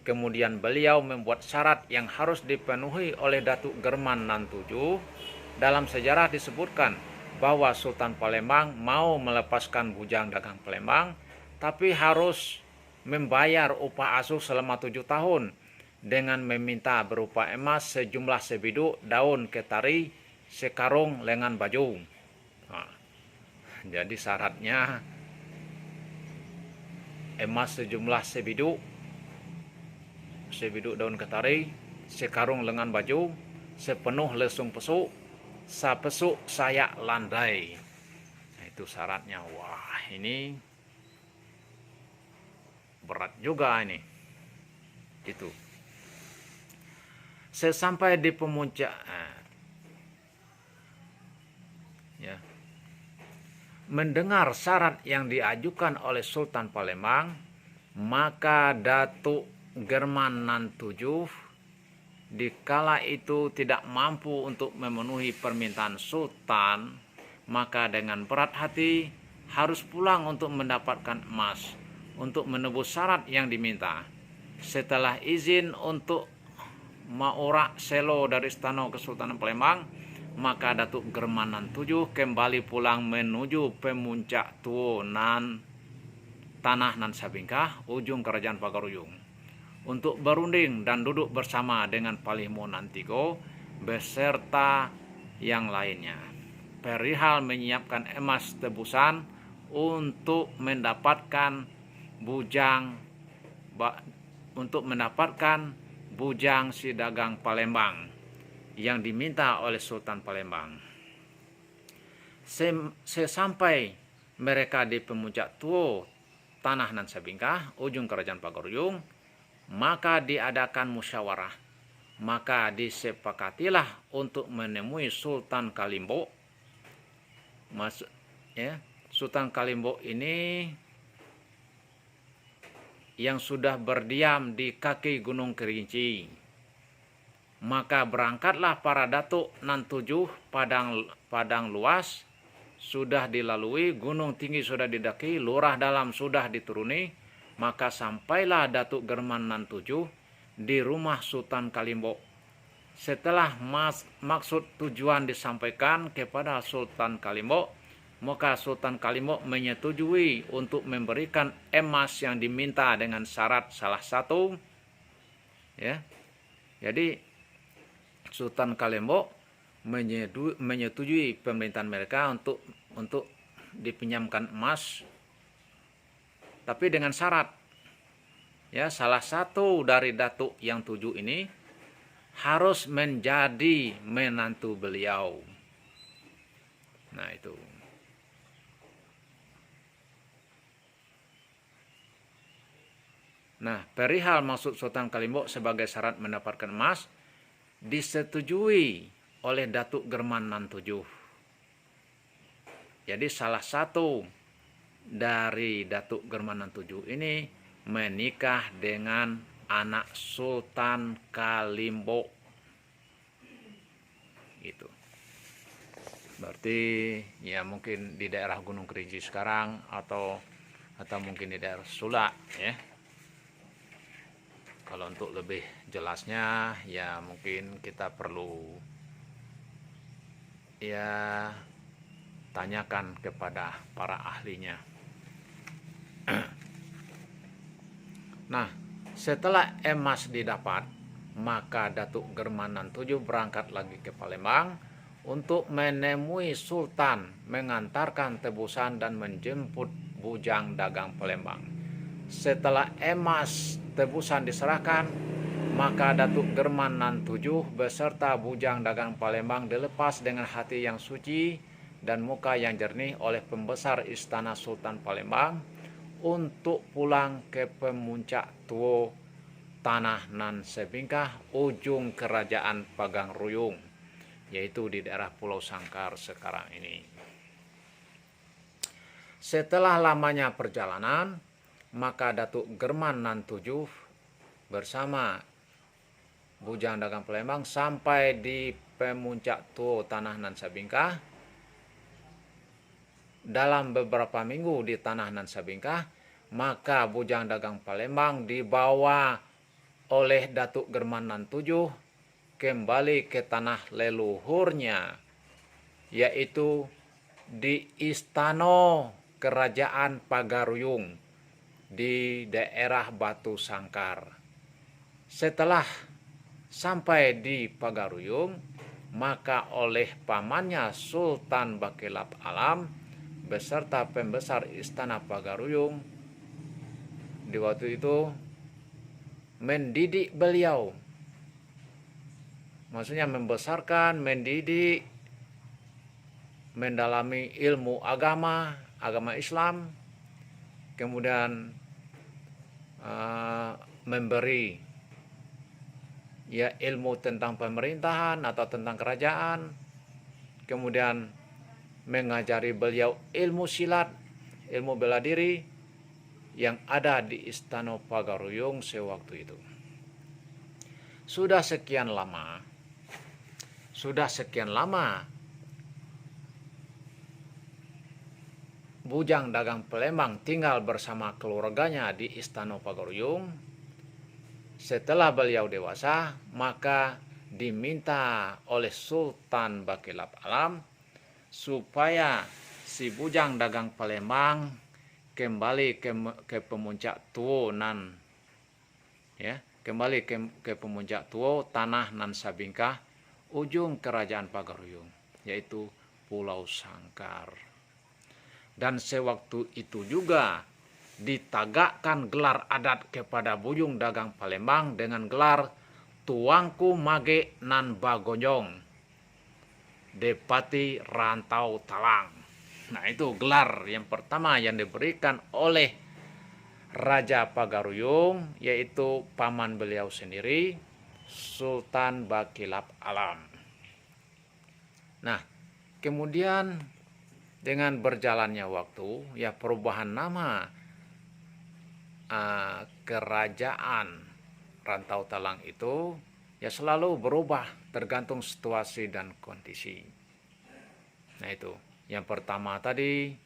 Kemudian beliau membuat syarat yang harus dipenuhi oleh Datuk German nan 7. Dalam sejarah disebutkan bahwa Sultan Palembang mau melepaskan bujang dagang Palembang, tapi harus membayar upah asuh selama 7 tahun dengan meminta berupa emas sejumlah sebiduk, daun ketari, sekarung lengan baju. Nah, jadi syaratnya emas sejumlah sebiduk daun ketari, sekarung lengan baju, sepenuh lesung pesuk, sapesuk sayak landai. Nah, itu syaratnya. Wah, ini berat juga ini. Itu. Sesampai di pemuncak, ya, mendengar syarat yang diajukan oleh Sultan Palembang, maka Datuk German nan 7 dikala itu tidak mampu untuk memenuhi permintaan Sultan, maka dengan berat hati harus pulang untuk mendapatkan emas untuk menebus syarat yang diminta. Setelah izin untuk maurak selo dari Istana Kesultanan Palembang, maka Datuk German nan 7 kembali pulang menuju pemuncak Tuo nan tanah nan Sabingkah, ujung kerajaan Pagaruyung, untuk berunding dan duduk bersama dengan Palimo nan 3 beserta yang lainnya perihal menyiapkan emas tebusan untuk mendapatkan bujang si dagang Palembang yang diminta oleh Sultan Palembang. Sesampai mereka di pemuncak Tuo tanah nan Sabingkah, ujung kerajaan Pagaruyung, maka diadakan musyawarah. Maka disepakatilah untuk menemui Sultan Kalimbo. Sultan Kalimbo ini yang sudah berdiam di kaki Gunung Kerinci. Maka berangkatlah para datuk nan 7, padang luas sudah dilalui, gunung tinggi sudah didaki, lurah dalam sudah dituruni, maka sampailah Datuk German nan 7 di rumah Sultan Kalimbo. Setelah maksud tujuan disampaikan kepada Sultan Kalimbo, maka Sultan Kalimbo menyetujui untuk memberikan emas yang diminta dengan syarat salah satu, ya. Jadi Sultan Kalimbo menyetujui pemerintahan mereka untuk dipinjamkan emas, tapi dengan syarat, ya, salah satu dari datuk yang 7 ini harus menjadi menantu beliau. Nah, itu. Nah, perihal maksud Sultan Kalimbo sebagai syarat mendapatkan emas disetujui oleh Datuk German nan 7. Jadi salah satu dari Datuk German nan 7 ini menikah dengan anak Sultan Kalimbo. Gitu. Berarti ya mungkin di daerah Gunung Kerinci sekarang atau mungkin di daerah Sulak, ya. Kalau untuk lebih jelasnya ya mungkin kita perlu ya tanyakan kepada para ahlinya. Nah, setelah emas didapat, maka Datuk German nan 7 berangkat lagi ke Palembang untuk menemui Sultan, mengantarkan tebusan dan menjemput bujang dagang Palembang. Setelah emas tebusan diserahkan, maka Datuk German nan 7 beserta bujang dagang Palembang dilepas dengan hati yang suci dan muka yang jernih oleh pembesar istana Sultan Palembang untuk pulang ke pemuncak Tuo tanah nan Sabingkah, ujung kerajaan Pagaruyung, yaitu di daerah Pulau Sangkar sekarang ini. Setelah lamanya perjalanan, maka Datuk German nan 7 bersama bujang dagang Palembang sampai di pemuncak Tuo tanah nan Sabingkah. dalam beberapa minggu di tanah Nan Sabingkah, maka bujang dagang Palembang dibawa oleh Datuk German Nan Tujuh kembali ke tanah leluhurnya, yaitu di Istana Kerajaan Pagaruyung di daerah Batu Sangkar. Setelah sampai di Pagaruyung, maka oleh pamannya Sultan Bakilap Alam beserta pembesar Istana Pagaruyung di waktu itu mendidik beliau. Maksudnya membesarkan, mendidik, mendalami ilmu agama Islam, kemudian memberi ilmu tentang pemerintahan atau tentang kerajaan, kemudian mengajari beliau ilmu silat, ilmu bela diri yang ada di Istana Pagaruyung sewaktu itu. Sudah sekian lama bujang dagang Palembang tinggal bersama keluarganya di Istana Pagaruyung. Setelah beliau dewasa, maka diminta oleh Sultan Bakilap Alam supaya si bujang dagang Palembang kembali ke Pemuncak Tuo Nan, kembali ke Pemuncak Tuo tanah Nan Sabingkah, ujung kerajaan Pagaruyung, yaitu Pulau Sangkar. Dan sewaktu itu juga ditagakkan gelar adat kepada bujang dagang Palembang dengan gelar Tuanku Mage Nan Bagonyong, Depati Rantau Talang. Nah, itu gelar yang pertama yang diberikan oleh Raja Pagaruyung, yaitu paman beliau sendiri, Sultan Bakilap Alam. Nah, kemudian dengan berjalannya waktu, perubahan nama kerajaan Rantau Talang itu selalu berubah tergantung situasi dan kondisi. Nah, itu yang pertama tadi,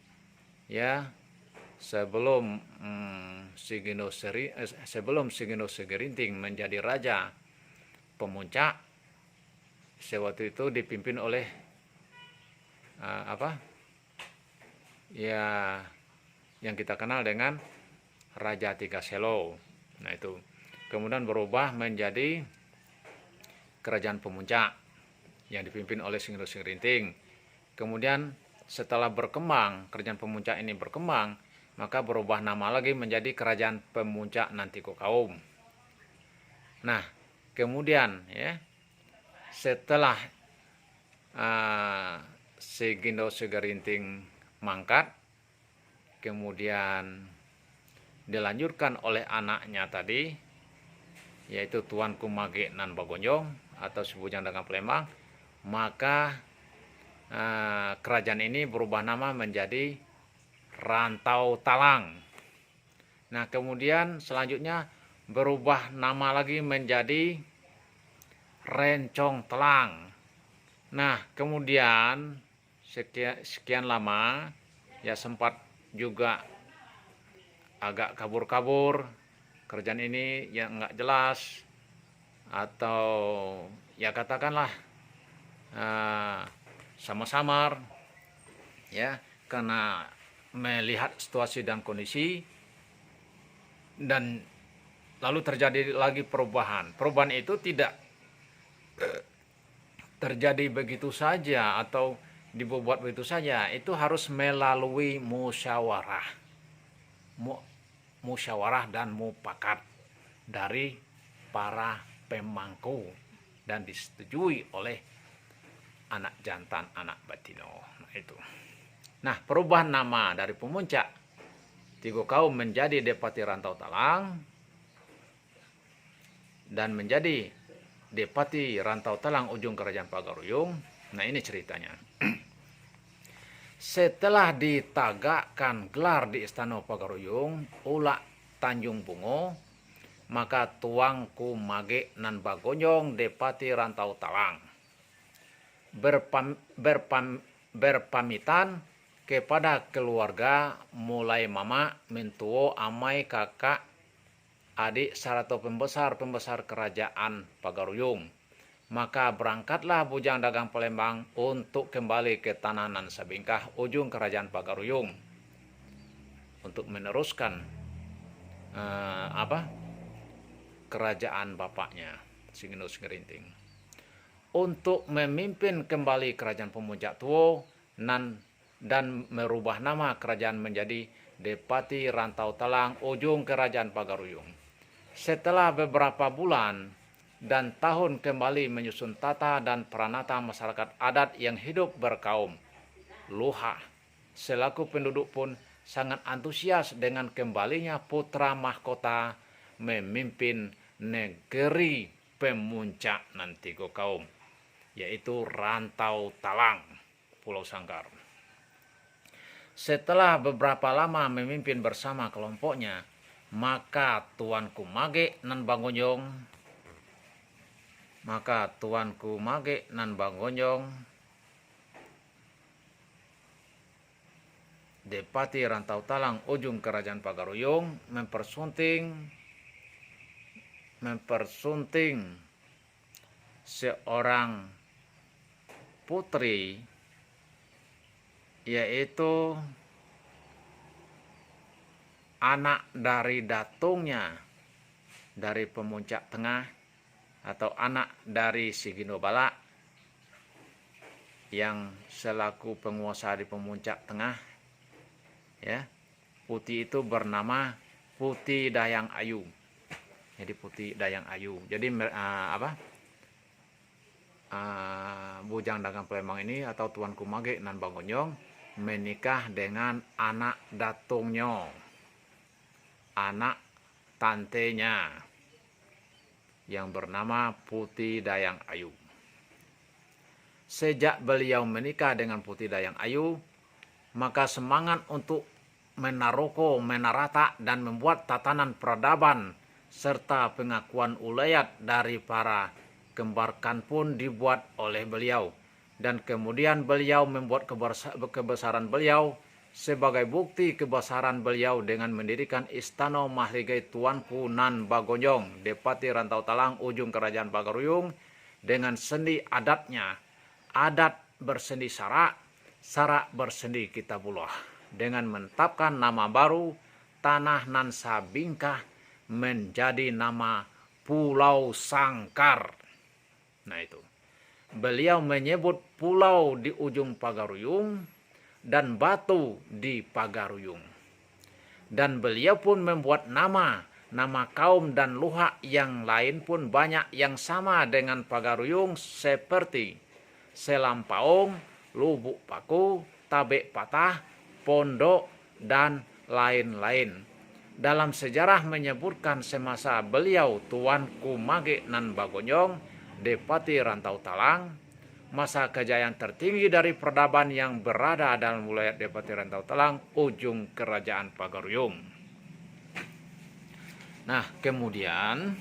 sebelum Sigino Segerinting menjadi raja Pemuncak, sewaktu itu dipimpin oleh yang kita kenal dengan Raja Tiga Selo. Nah, itu kemudian berubah menjadi Kerajaan Pemuncak yang dipimpin oleh Sigino Segerinting. Kemudian setelah berkembang, Kerajaan Pemuncak ini berkembang, maka berubah nama lagi menjadi Kerajaan Pemuncak Nantiko Kaum. Nah, kemudian setelah Sigino Segerinting mangkat, kemudian dilanjutkan oleh anaknya tadi, yaitu Tuanku Mage Nan Bagonyong atau si bujang dagang Palembang, maka kerajaan ini berubah nama menjadi Rantau Talang. Nah, kemudian selanjutnya berubah nama lagi menjadi Rencong Telang. Nah, kemudian sekian lama sempat juga agak kabur-kabur kerajaan ini yang nggak jelas, atau katakanlah samar-samar, karena melihat situasi dan kondisi, dan lalu terjadi lagi perubahan. Perubahan itu tidak terjadi begitu saja atau dibuat begitu saja, itu harus melalui musyawarah dan mufakat dari para pemangku dan disetujui oleh anak jantan, anak batino. Nah, itu. Nah, perubahan nama dari Pemuncak Tiga Kaum menjadi Depati Rantau Talang dan menjadi Depati Rantau Talang ujung kerajaan Pagaruyung. Nah, ini ceritanya. Setelah ditagakkan gelar di Istana Pagaruyung Ulak Tanjung Bungo, maka Tuanku Mage Nan Bagonyong Depati Rantau Talang berpamitan kepada keluarga mulai mama, mentuo, amai, kakak, adik, serta pembesar kerajaan Pagaruyung. Maka berangkatlah bujang dagang Palembang untuk kembali ke tanah Nan Sabingkah, ujung kerajaan Pagaruyung, untuk meneruskan kerajaan bapaknya Singinus Ngerinting, untuk memimpin kembali kerajaan Pemuncak Tuo dan merubah nama kerajaan menjadi Depati Rantau Talang, ujung kerajaan Pagaruyung. Setelah beberapa bulan dan tahun kembali menyusun tata dan peranata masyarakat adat yang hidup berkaum Luha. Selaku penduduk pun sangat antusias dengan kembalinya putra mahkota memimpin negeri Pemuncak nan tiga kaum, yaitu Rantau Talang, Pulau Sangkar. Setelah beberapa lama memimpin bersama kelompoknya, maka Tuanku Mage nan Bangonjong, Depati Rantau Talang, ujung kerajaan Pagaruyung, mempersunting seorang putri, yaitu anak dari datungnya dari Pemuncak Tengah, atau anak dari Sigino Bala yang selaku penguasa di Pemuncak Tengah, ya. Putih itu bernama Putih Dayang Ayu. Jadi Putih Dayang Ayu. Jadi bujang dagang Palembang ini atau Tuanku Mage nan Bangonjong menikah dengan anak datungnya, anak tantenya, yang bernama Putih Dayang Ayu. Sejak beliau menikah dengan Putih Dayang Ayu, maka semangat untuk menaroko, menarata, dan membuat tatanan peradaban serta pengakuan ulayat dari para kembarkan pun dibuat oleh beliau. Dan kemudian beliau membuat kebesaran beliau sebagai bukti kebesaran beliau dengan mendirikan Istana Mahligai Tuanku nan Bangonjong, Depati Rantau Talang, ujung kerajaan Pagaruyung, dengan sendi adatnya, adat bersendi sarak, sarak bersendi Kitabullah, dengan menetapkan nama baru tanah nan Sabingkah menjadi nama Pulau Sangkar. Nah itu, beliau menyebut pulau di ujung Pagaruyung dan batu di Pagaruyung. Dan beliau pun membuat nama kaum dan luha yang lain pun banyak yang sama dengan Pagaruyung, seperti Selampaung, Lubuk Paku, Tabek Patah, Pondok, dan lain-lain. Dalam sejarah menyebutkan semasa beliau Tuanku Mage nan Bangonjong, Depati Rantau Talang, masa kejayaan tertinggi dari peradaban yang berada dalam wilayah Depati Rantau Talang, ujung kerajaan Pagaruyung. Nah, kemudian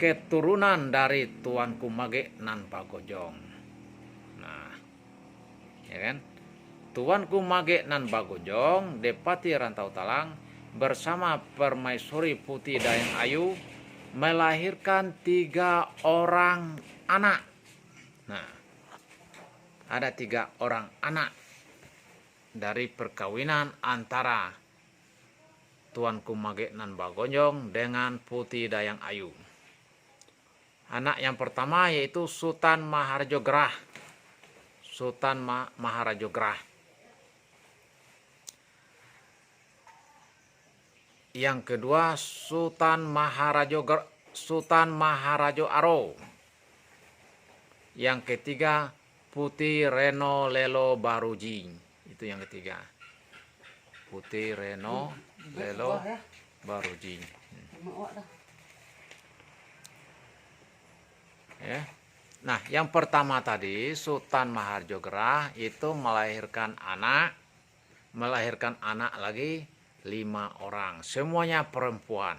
keturunan dari Tuanku Mage nan Bangonjong. Nah, ya kan? Tuanku Mage nan Bangonjong, Depati Rantau Talang, bersama Permaisuri Putih Dayang Ayu melahirkan 3 orang anak. Nah, ada 3 orang anak dari perkawinan antara Tuanku Mage nan Bangonjong dengan Putih Dayang Ayu. Anak yang pertama yaitu Sultan Maharajo Gerah. Sultan Maharajo Gerah. Yang kedua Sultan Maharajo Aro. Yang ketiga Putih Reno Lelo Baruji. Itu yang ketiga. Putih Reno Lelo Baruji. Ya. Nah, yang pertama tadi Sultan Maharajo Gerah itu melahirkan anak lagi 5 orang, semuanya perempuan.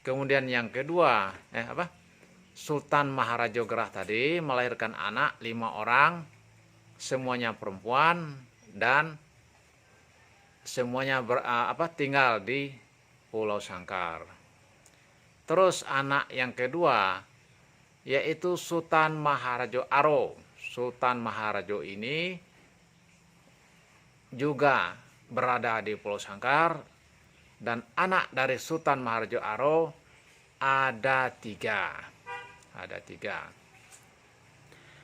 Kemudian yang kedua, Sultan Maharajo Gerah tadi melahirkan anak 5 orang, semuanya perempuan dan semuanya tinggal di Pulau Sangkar. Terus anak yang kedua yaitu Sultan Maharajo Aro. Sultan Maharajo ini juga berada di Pulau Sangkar, dan anak dari Sultan Maharajo Aro ada tiga.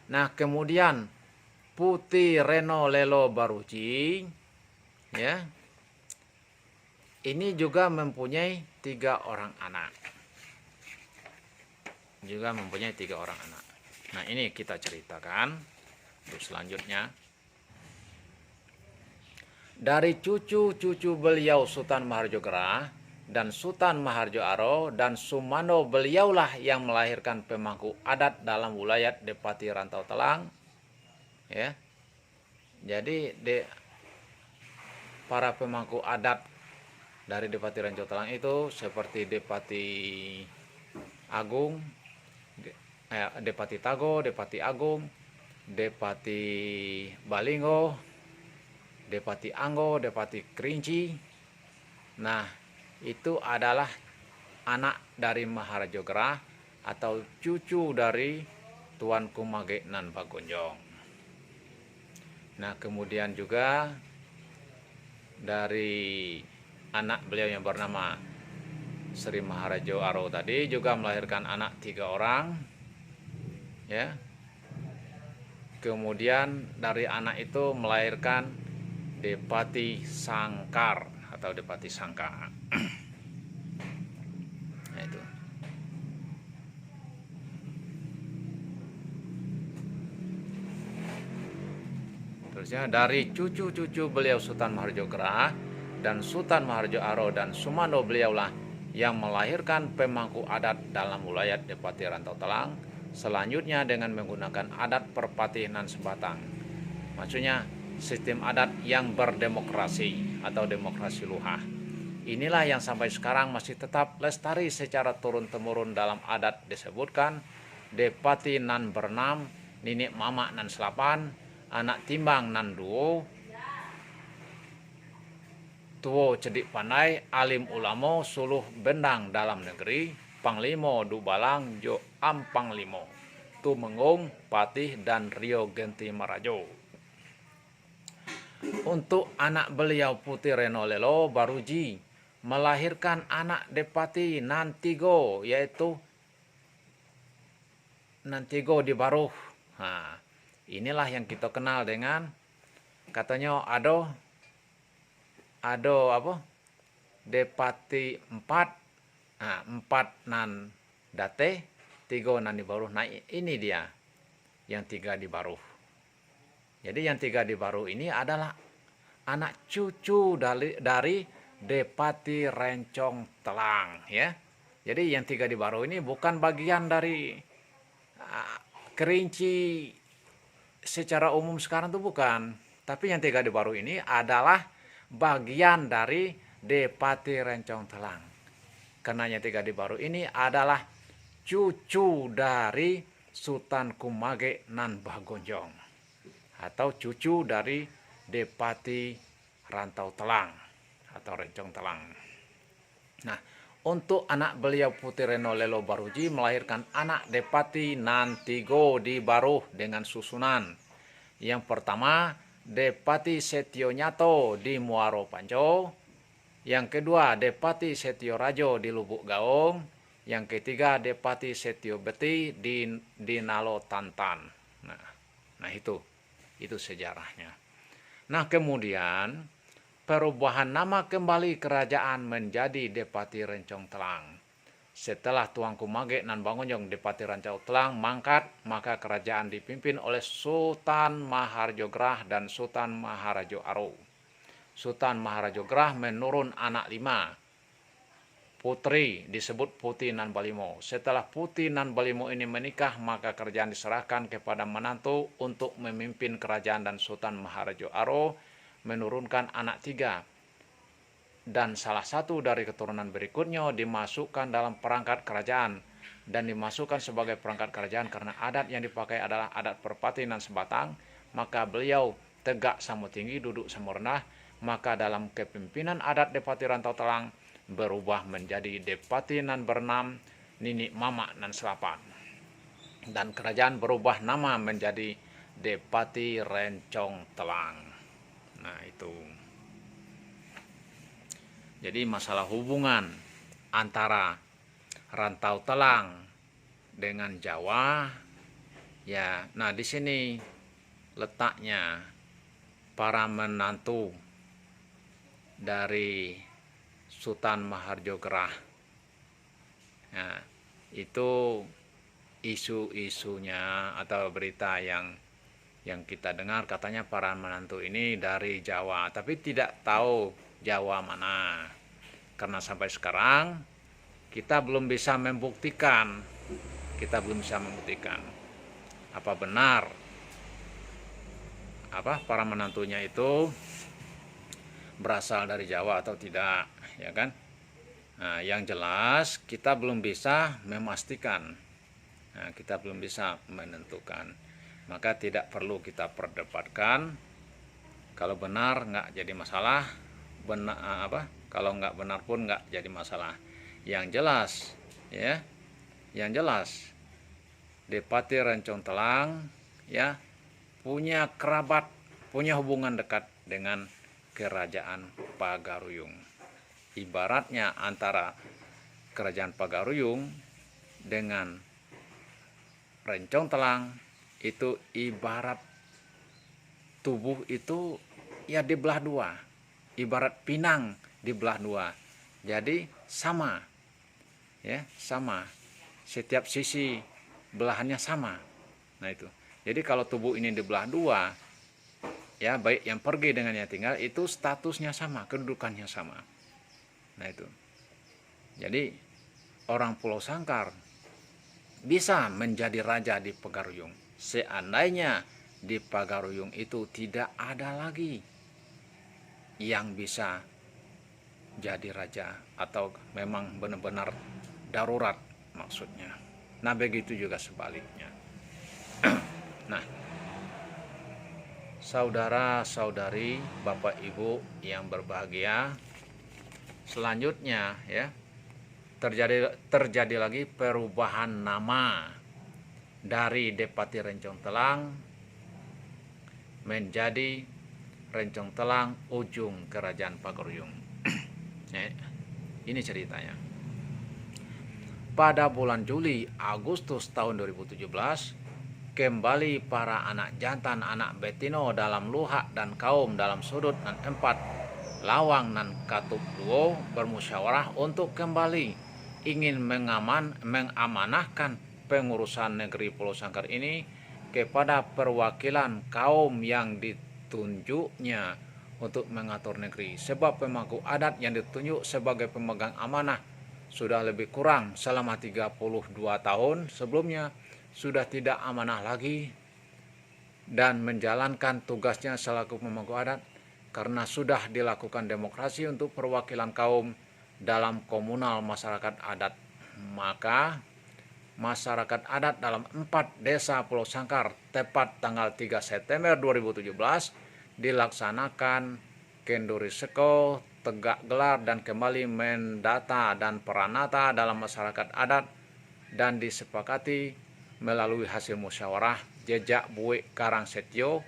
Nah, kemudian Putih Reno Lelo Baruji, ya, ini juga mempunyai 3 orang anak. Nah, ini kita ceritakan untuk selanjutnya. Dari cucu-cucu beliau Sultan Maharajo Gerah dan Sultan Maharajo Aro dan Sumano, beliaulah yang melahirkan pemangku adat dalam wilayah Depati Rantau Telang. Ya. Jadi para pemangku adat dari Depati Rantau Telang itu seperti Depati Agung, Depati Tago, Depati Agung, Depati Balingo, Depati Anggo, Depati Kerinci. Nah, itu adalah anak dari Maharajo Gerah atau cucu dari Tuan Kumage Nan Bagonjong. Nah, kemudian juga dari anak beliau yang bernama Sri Maharajo Aro tadi juga melahirkan anak 3 orang, ya. Kemudian dari anak itu melahirkan Depati Sangkar atau Depati Sangka. Nah, itu. Terusnya dari cucu-cucu beliau Sultan Maharajo Gerah dan Sultan Maharajo Aro dan Sumano, beliaulah yang melahirkan pemangku adat dalam wilayah Depati Rantau Telang, selanjutnya dengan menggunakan adat perpatihan sebatang. Maksudnya sistem adat yang berdemokrasi atau demokrasi luhah. Inilah yang sampai sekarang masih tetap lestari secara turun-temurun dalam adat. Disebutkan Depati nan bernam, Ninik Mama nan selapan, anak timbang nan duo, tuo cedik pandai, alim ulamo, suluh bendang dalam negeri, panglimo dubalang jo ampanglimo, tu mengung, patih dan Rio Genti Marajo. Untuk anak beliau Putih Reno Lelo Baruji melahirkan anak Depati Nantigo, yaitu Nantigo di Baruh. Nah, inilah yang kita kenal dengan katanya ada Depati 4, nah, 4 nan date, 3 nan di Baruh. Nah, ini dia yang 3 di Baruh. Jadi yang 3 di Baruh ini adalah anak cucu dari Depati Rencong Telang, ya. Jadi yang 3 di Baruh ini bukan bagian dari Kerinci secara umum sekarang tuh bukan. Tapi yang 3 di Baruh ini adalah bagian dari Depati Rencong Telang. Karena yang 3 di Baruh ini adalah cucu dari Sultan Kumage Nan Bagonjong atau cucu dari Depati Rantau Telang atau Rencong Telang. Nah, untuk anak beliau Putih Reno Lelo Baruji melahirkan anak Depati Nantigo di Baruh dengan susunan. Yang pertama Depati Setio Nyato di Muaro Panco. Yang kedua Depati Setio Rajo di Lubuk Gaung. Yang ketiga Depati Setio Beti di Nalo Tantan. Nah itu sejarahnya. Nah, kemudian perubahan nama kembali kerajaan menjadi Depati Rencong Telang. Setelah Tuan Kumage Nan Bagonjong Depati Rencong Telang mangkat, maka kerajaan dipimpin oleh Sultan Maharajo Gerah dan Sultan Maharajo Aro. Sultan Maharajo Gerah menurun anak 5. Putri disebut Putih Nan Balimo. Setelah Putih Nan Balimo ini menikah, maka kerajaan diserahkan kepada menantu untuk memimpin kerajaan, dan Sultan Maharajo Aro menurunkan anak 3. Dan salah satu dari keturunan berikutnya dimasukkan dalam perangkat kerajaan. Dan dimasukkan sebagai perangkat kerajaan karena adat yang dipakai adalah adat perpatihan sebatang. maka beliau tegak sama tinggi, duduk sama rendah. Maka dalam kepemimpinan adat Depati Rantau Telang berubah menjadi Depati nan bernam Nini Mama nan Selapan. Dan kerajaan berubah nama menjadi Depati Rencong Telang. Nah itu. Jadi masalah hubungan antara Rantau Telang dengan Jawa, ya. Nah di sini letaknya para menantu dari Sultan Maharjo Gerah. Nah, itu isu-isunya atau berita yang kita dengar, katanya para menantu ini dari Jawa, tapi tidak tahu Jawa mana. Karena sampai sekarang kita belum bisa membuktikan. Apa benar para menantunya itu berasal dari Jawa atau tidak, ya kan? Nah, yang jelas kita belum bisa memastikan. Nah, kita belum bisa menentukan. Maka tidak perlu kita perdebatkan. Kalau benar nggak jadi masalah, kalau nggak benar pun nggak jadi masalah. Yang jelas, ya, Depati Rencong Telang, ya, punya kerabat, punya hubungan dekat dengan Kerajaan Pagaruyung. Ibaratnya antara Kerajaan Pagaruyung dengan Rencong Telang itu ibarat tubuh itu ya dibelah dua, ibarat pinang dibelah dua. Jadi sama, ya, sama. Setiap sisi belahannya sama. Nah itu. Jadi kalau tubuh ini dibelah dua, ya baik yang pergi dengan yang tinggal itu statusnya sama, kedudukannya sama. Nah itu. Jadi orang Pulau Sangkar bisa menjadi raja di Pagaruyung seandainya di Pagaruyung itu tidak ada lagi yang bisa jadi raja atau memang benar-benar darurat maksudnya. Nah begitu juga sebaliknya. Nah, saudara-saudari, Bapak Ibu yang berbahagia, selanjutnya ya terjadi lagi perubahan nama dari Depati Rencong Telang menjadi Rencong Telang Ujung Kerajaan Pagaruyung. Ini ceritanya. Pada bulan Juli Agustus tahun 2017, kembali para anak jantan anak betino dalam luhak dan kaum dalam sudut nan 4 lawang nan katup duo bermusyawarah untuk kembali ingin mengamanahkan pengurusan negeri Pulau Sangkar ini kepada perwakilan kaum yang ditunjuknya untuk mengatur negeri, sebab pemangku adat yang ditunjuk sebagai pemegang amanah sudah lebih kurang selama 32 tahun sebelumnya sudah tidak amanah lagi dan menjalankan tugasnya selaku pemangku adat karena sudah dilakukan demokrasi untuk perwakilan kaum dalam komunal masyarakat adat. Maka masyarakat adat dalam 4 desa Pulau Sangkar tepat tanggal 3 September 2017 dilaksanakan kenduri seko, tegak gelar dan kembali mendata dan peranata dalam masyarakat adat dan disepakati melalui hasil musyawarah jejak Buik Karangsetio,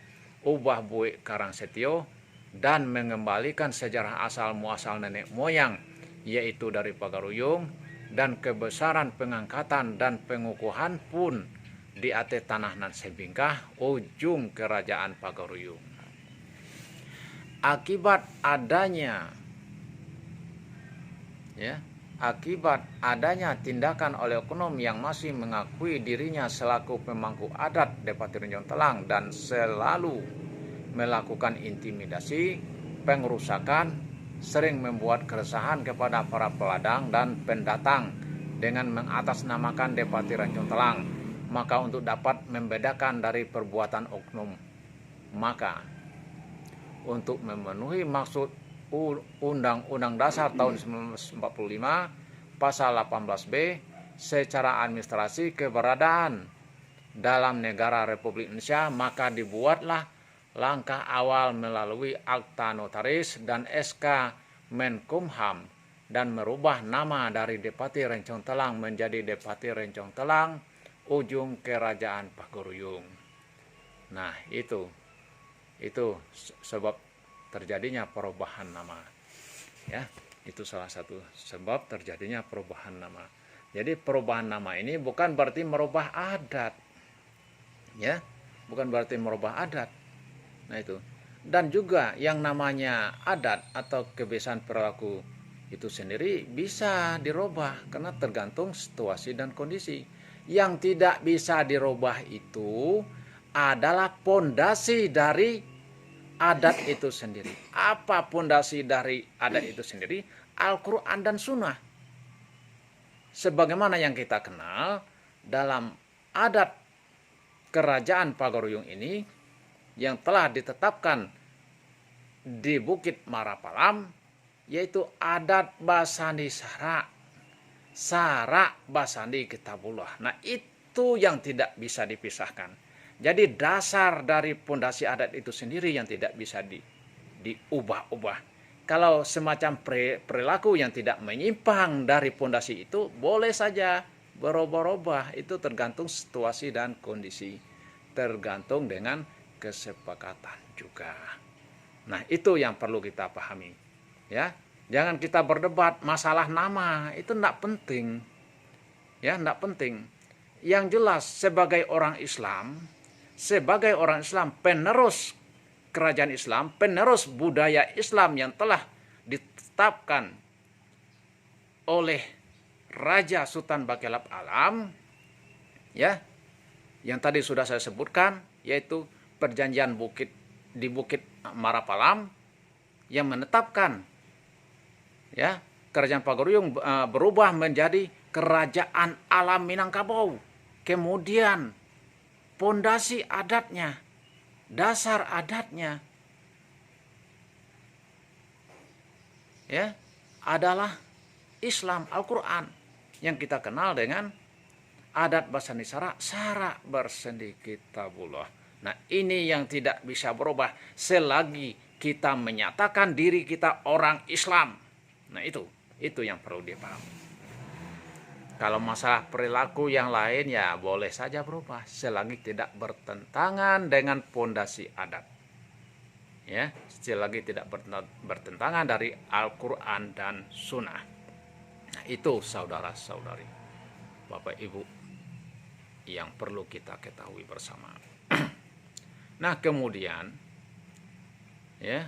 ubah Buik Karangsetio dan mengembalikan sejarah asal muasal nenek moyang yaitu dari Pagaruyung dan kebesaran pengangkatan dan pengukuhan pun di ate tanah nan sebingkah ujung Kerajaan Pagaruyung. Akibat adanya tindakan oleh oknum yang masih mengakui dirinya selaku pemangku adat Depati Rencong Telang dan selalu melakukan intimidasi, pengerusakan, sering membuat keresahan kepada para peladang dan pendatang dengan mengatasnamakan Depati Rencong Telang. Maka untuk dapat membedakan dari perbuatan oknum, maka untuk memenuhi maksud Undang-Undang Dasar tahun 1945 Pasal 18B secara administrasi keberadaan dalam negara Republik Indonesia, maka dibuatlah langkah awal melalui akta notaris dan SK Menkumham dan merubah nama dari Depati Rencong Telang menjadi Depati Rencong Telang Ujung Kerajaan Pagoruyung. Nah, itu sebab terjadinya perubahan nama. Ya, itu salah satu sebab terjadinya perubahan nama. Jadi perubahan nama ini bukan berarti merubah adat. Ya, bukan berarti merubah adat. Nah, itu. Dan juga yang namanya adat atau kebiasaan perilaku itu sendiri bisa dirubah karena tergantung situasi dan kondisi. Yang tidak bisa dirubah itu adalah pondasi dari adat itu sendiri. Apa pondasi dari adat itu sendiri? Al-Quran dan Sunnah. Sebagaimana yang kita kenal dalam adat Kerajaan Pagoruyung ini yang telah ditetapkan di Bukit Marapalam, yaitu adat Basandi Sara, Sara Basandi Kitabullah. Nah, itu yang tidak bisa dipisahkan. Jadi dasar dari pondasi adat itu sendiri yang tidak bisa diubah-ubah. Kalau semacam perilaku yang tidak menyimpang dari pondasi itu boleh saja berubah-ubah, itu tergantung situasi dan kondisi, tergantung dengan kesepakatan juga. Nah, itu yang perlu kita pahami. Ya, jangan kita berdebat masalah nama, itu tidak penting. Ya, tidak penting. Yang jelas sebagai orang Islam penerus kerajaan Islam, penerus budaya Islam yang telah ditetapkan oleh Raja Sultan Bakelap Alam, ya, yang tadi sudah saya sebutkan, yaitu perjanjian di Bukit Marapalam yang menetapkan, ya, Kerajaan Pagoruyung berubah menjadi Kerajaan Alam Minangkabau. Kemudian pondasi adatnya, dasar adatnya, ya, adalah Islam, Al-Quran, yang kita kenal dengan adat Basandi Sara, Sara Basandi Kitabullah. Nah, ini yang tidak bisa berubah selagi kita menyatakan diri kita orang Islam. Nah, itu yang perlu dipahami. Kalau masalah perilaku yang lain ya boleh saja berubah selagi tidak bertentangan dengan pondasi adat. Ya, selagi tidak bertentangan dari Al-Quran dan Sunnah. Nah, itu saudara-saudari, Bapak Ibu, yang perlu kita ketahui bersama. Nah, kemudian, ya,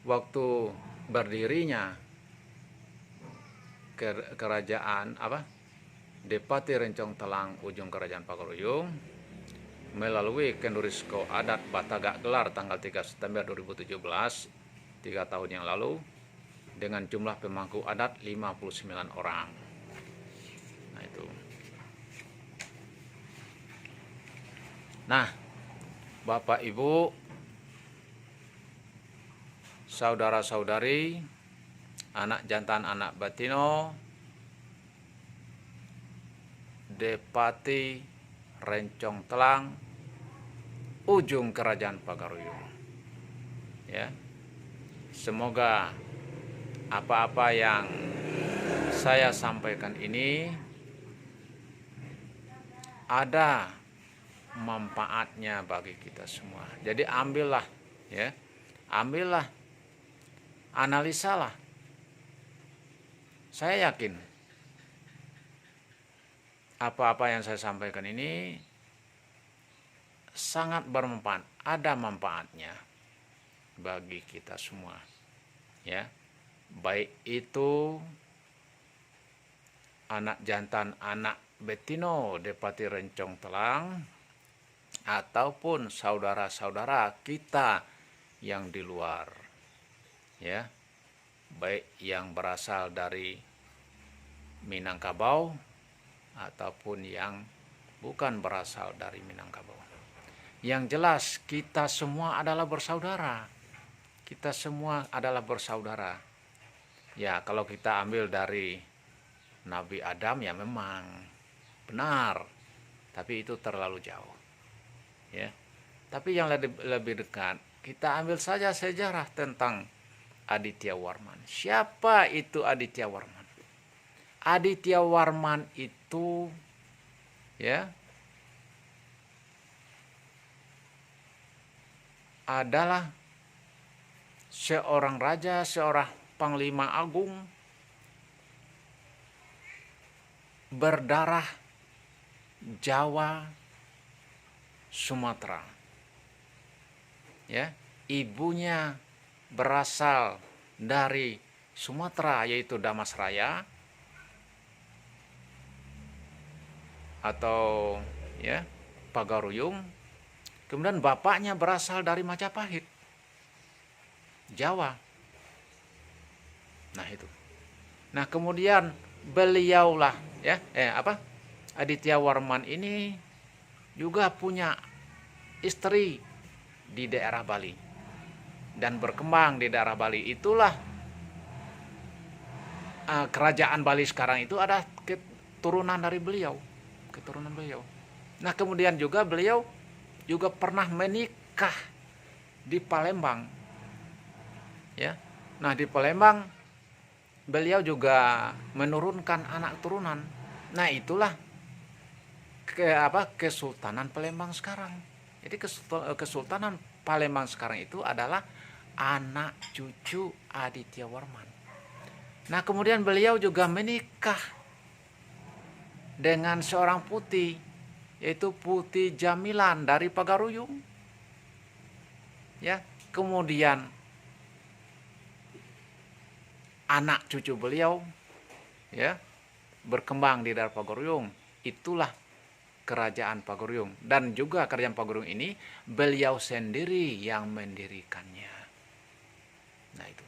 waktu berdirinya kerajaan Depati Rencong Telang Ujung Kerajaan Pagoruyung melalui Kendurisko Adat Batagak Gelar tanggal 3 September 2017, 3 tahun yang lalu, dengan jumlah pemangku adat 59 orang. Nah, itu. Nah, Bapak Ibu, saudara-saudari, anak jantan anak batino, Depati Rencong Telang Ujung Kerajaan Pagoruyung. Ya. Semoga apa-apa yang saya sampaikan ini ada manfaatnya bagi kita semua. Jadi ambillah, ya. Ambillah, analisalah. Saya yakin apa-apa yang saya sampaikan ini sangat bermanfaat, ada manfaatnya bagi kita semua. Ya. Baik itu anak jantan anak betino Depati Rencong Telang ataupun saudara-saudara kita yang di luar, ya, baik yang berasal dari Minangkabau ataupun yang bukan berasal dari Minangkabau. Yang jelas kita semua adalah bersaudara. Kita semua adalah bersaudara. Ya, kalau kita ambil dari Nabi Adam ya memang benar. tapi itu terlalu jauh. Ya. Tapi yang lebih dekat, kita ambil saja sejarah tentang Aditya Warman. Siapa itu Aditya Warman? Aditya Warman itu ya adalah seorang raja, seorang panglima agung berdarah Jawa Sumatera. Ya, ibunya berasal dari Sumatera, yaitu Damasraya atau ya Pagaruyung. Kemudian bapaknya berasal dari Majapahit, Jawa. Nah itu. Nah kemudian beliaulah ya Aditya Warman ini juga punya istri di daerah Bali dan berkembang di daerah Bali. Itulah kerajaan Bali sekarang itu ada keturunan dari beliau, keturunan beliau. Nah kemudian juga beliau juga pernah menikah di Palembang, ya. Nah di Palembang beliau juga menurunkan anak turunan. Nah itulah Kesultanan Palembang sekarang. Jadi Kesultanan Palembang sekarang itu adalah anak cucu Aditya Warman. Nah kemudian beliau juga menikah dengan seorang putih, yaitu Putih Jamilan dari Pagaruyung. Ya, kemudian anak cucu beliau ya berkembang di daerah Pagaruyung. Itulah kerajaan Pagaruyung, dan juga kerajaan Pagaruyung ini beliau sendiri yang mendirikannya. Nah itu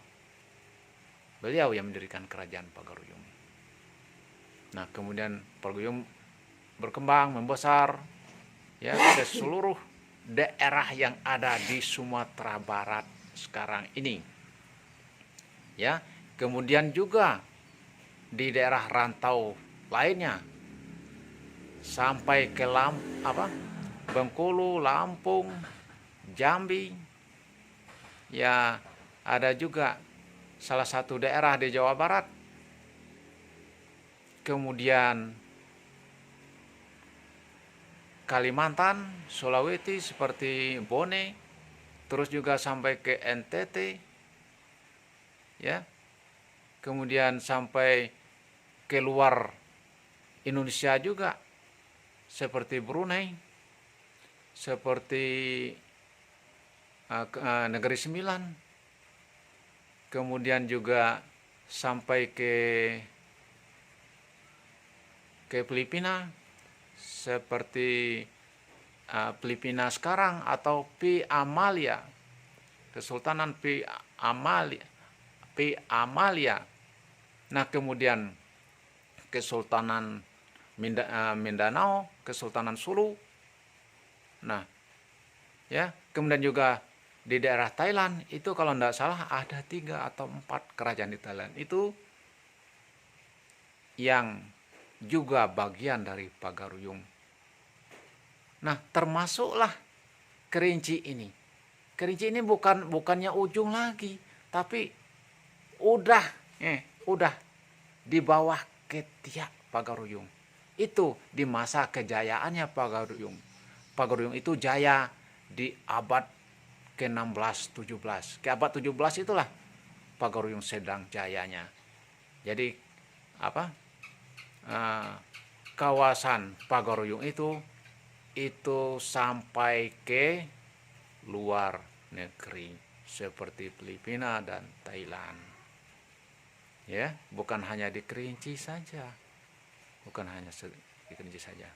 beliau yang mendirikan kerajaan Pagaruyung. Nah kemudian Pagaruyung berkembang membesar ya ke seluruh daerah yang ada di Sumatera Barat sekarang ini. Ya, kemudian juga di daerah rantau lainnya sampai ke Bengkulu, Lampung, Jambi. Ya, ada juga salah satu daerah di Jawa Barat. Kemudian Kalimantan, Sulawesi seperti Bone, terus juga sampai ke NTT, ya, kemudian sampai keluar Indonesia juga, seperti Brunei, seperti Negeri Sembilan, kemudian juga sampai ke Filipina, seperti Filipina sekarang atau Amalia, Kesultanan Amalia. Nah kemudian Kesultanan Mindanao, Kesultanan Sulu. Nah ya kemudian juga di daerah Thailand itu kalau tidak salah ada 3 atau 4 kerajaan di Thailand itu yang juga bagian dari Pagaruyung. Nah termasuklah Kerinci ini. Kerinci ini bukannya ujung lagi, tapi udah di bawah ketiak Pagaruyung. Itu di masa kejayaannya Pagaruyung. Pagaruyung itu jaya di abad ke-16, 17. Ke abad 17 itulah Pagaruyung sedang jayanya. Jadi kawasan Pagaruyung itu sampai ke luar negeri seperti Filipina dan Thailand. Ya, bukan hanya di Kerinci saja. Bukan hanya di Kerinci saja.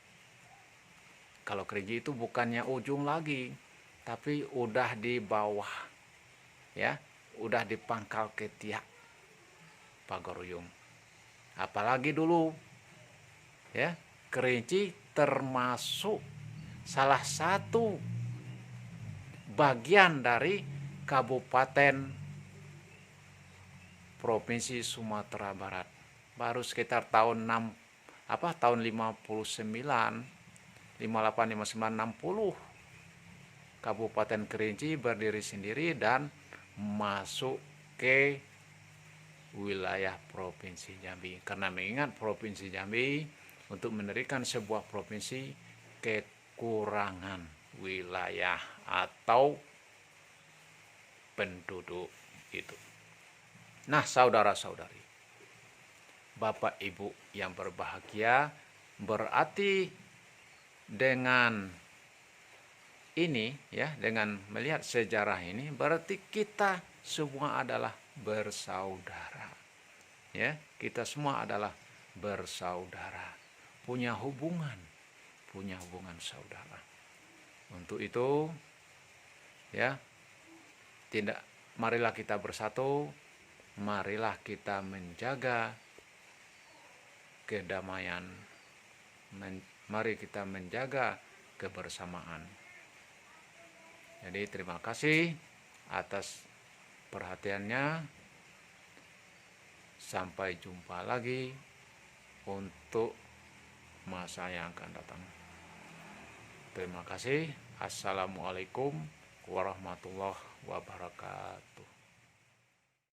Kalau Kerinci itu bukannya ujung lagi, tapi udah di bawah. Ya, udah di pangkal ketiak Pagaruyung. Apalagi dulu ya, Kerinci termasuk salah satu bagian dari Kabupaten Provinsi Sumatera Barat. Baru sekitar tahun 59 58, 59, 60 Kabupaten Kerinci berdiri sendiri dan masuk ke wilayah Provinsi Jambi. Karena mengingat Provinsi Jambi untuk mendirikan sebuah provinsi kekurangan wilayah atau penduduk itu. Nah, saudara-saudari, Bapak Ibu yang berbahagia, berarti dengan ini ya, dengan melihat sejarah ini berarti kita semua adalah bersaudara. Ya, kita semua adalah bersaudara, punya hubungan saudara. Untuk itu ya, marilah kita bersatu, marilah kita menjaga kedamaian, mari kita menjaga kebersamaan. Jadi terima kasih atas perhatiannya. Sampai jumpa lagi untuk masa yang akan datang. Terima kasih. Assalamualaikum warahmatullahi wabarakatuh.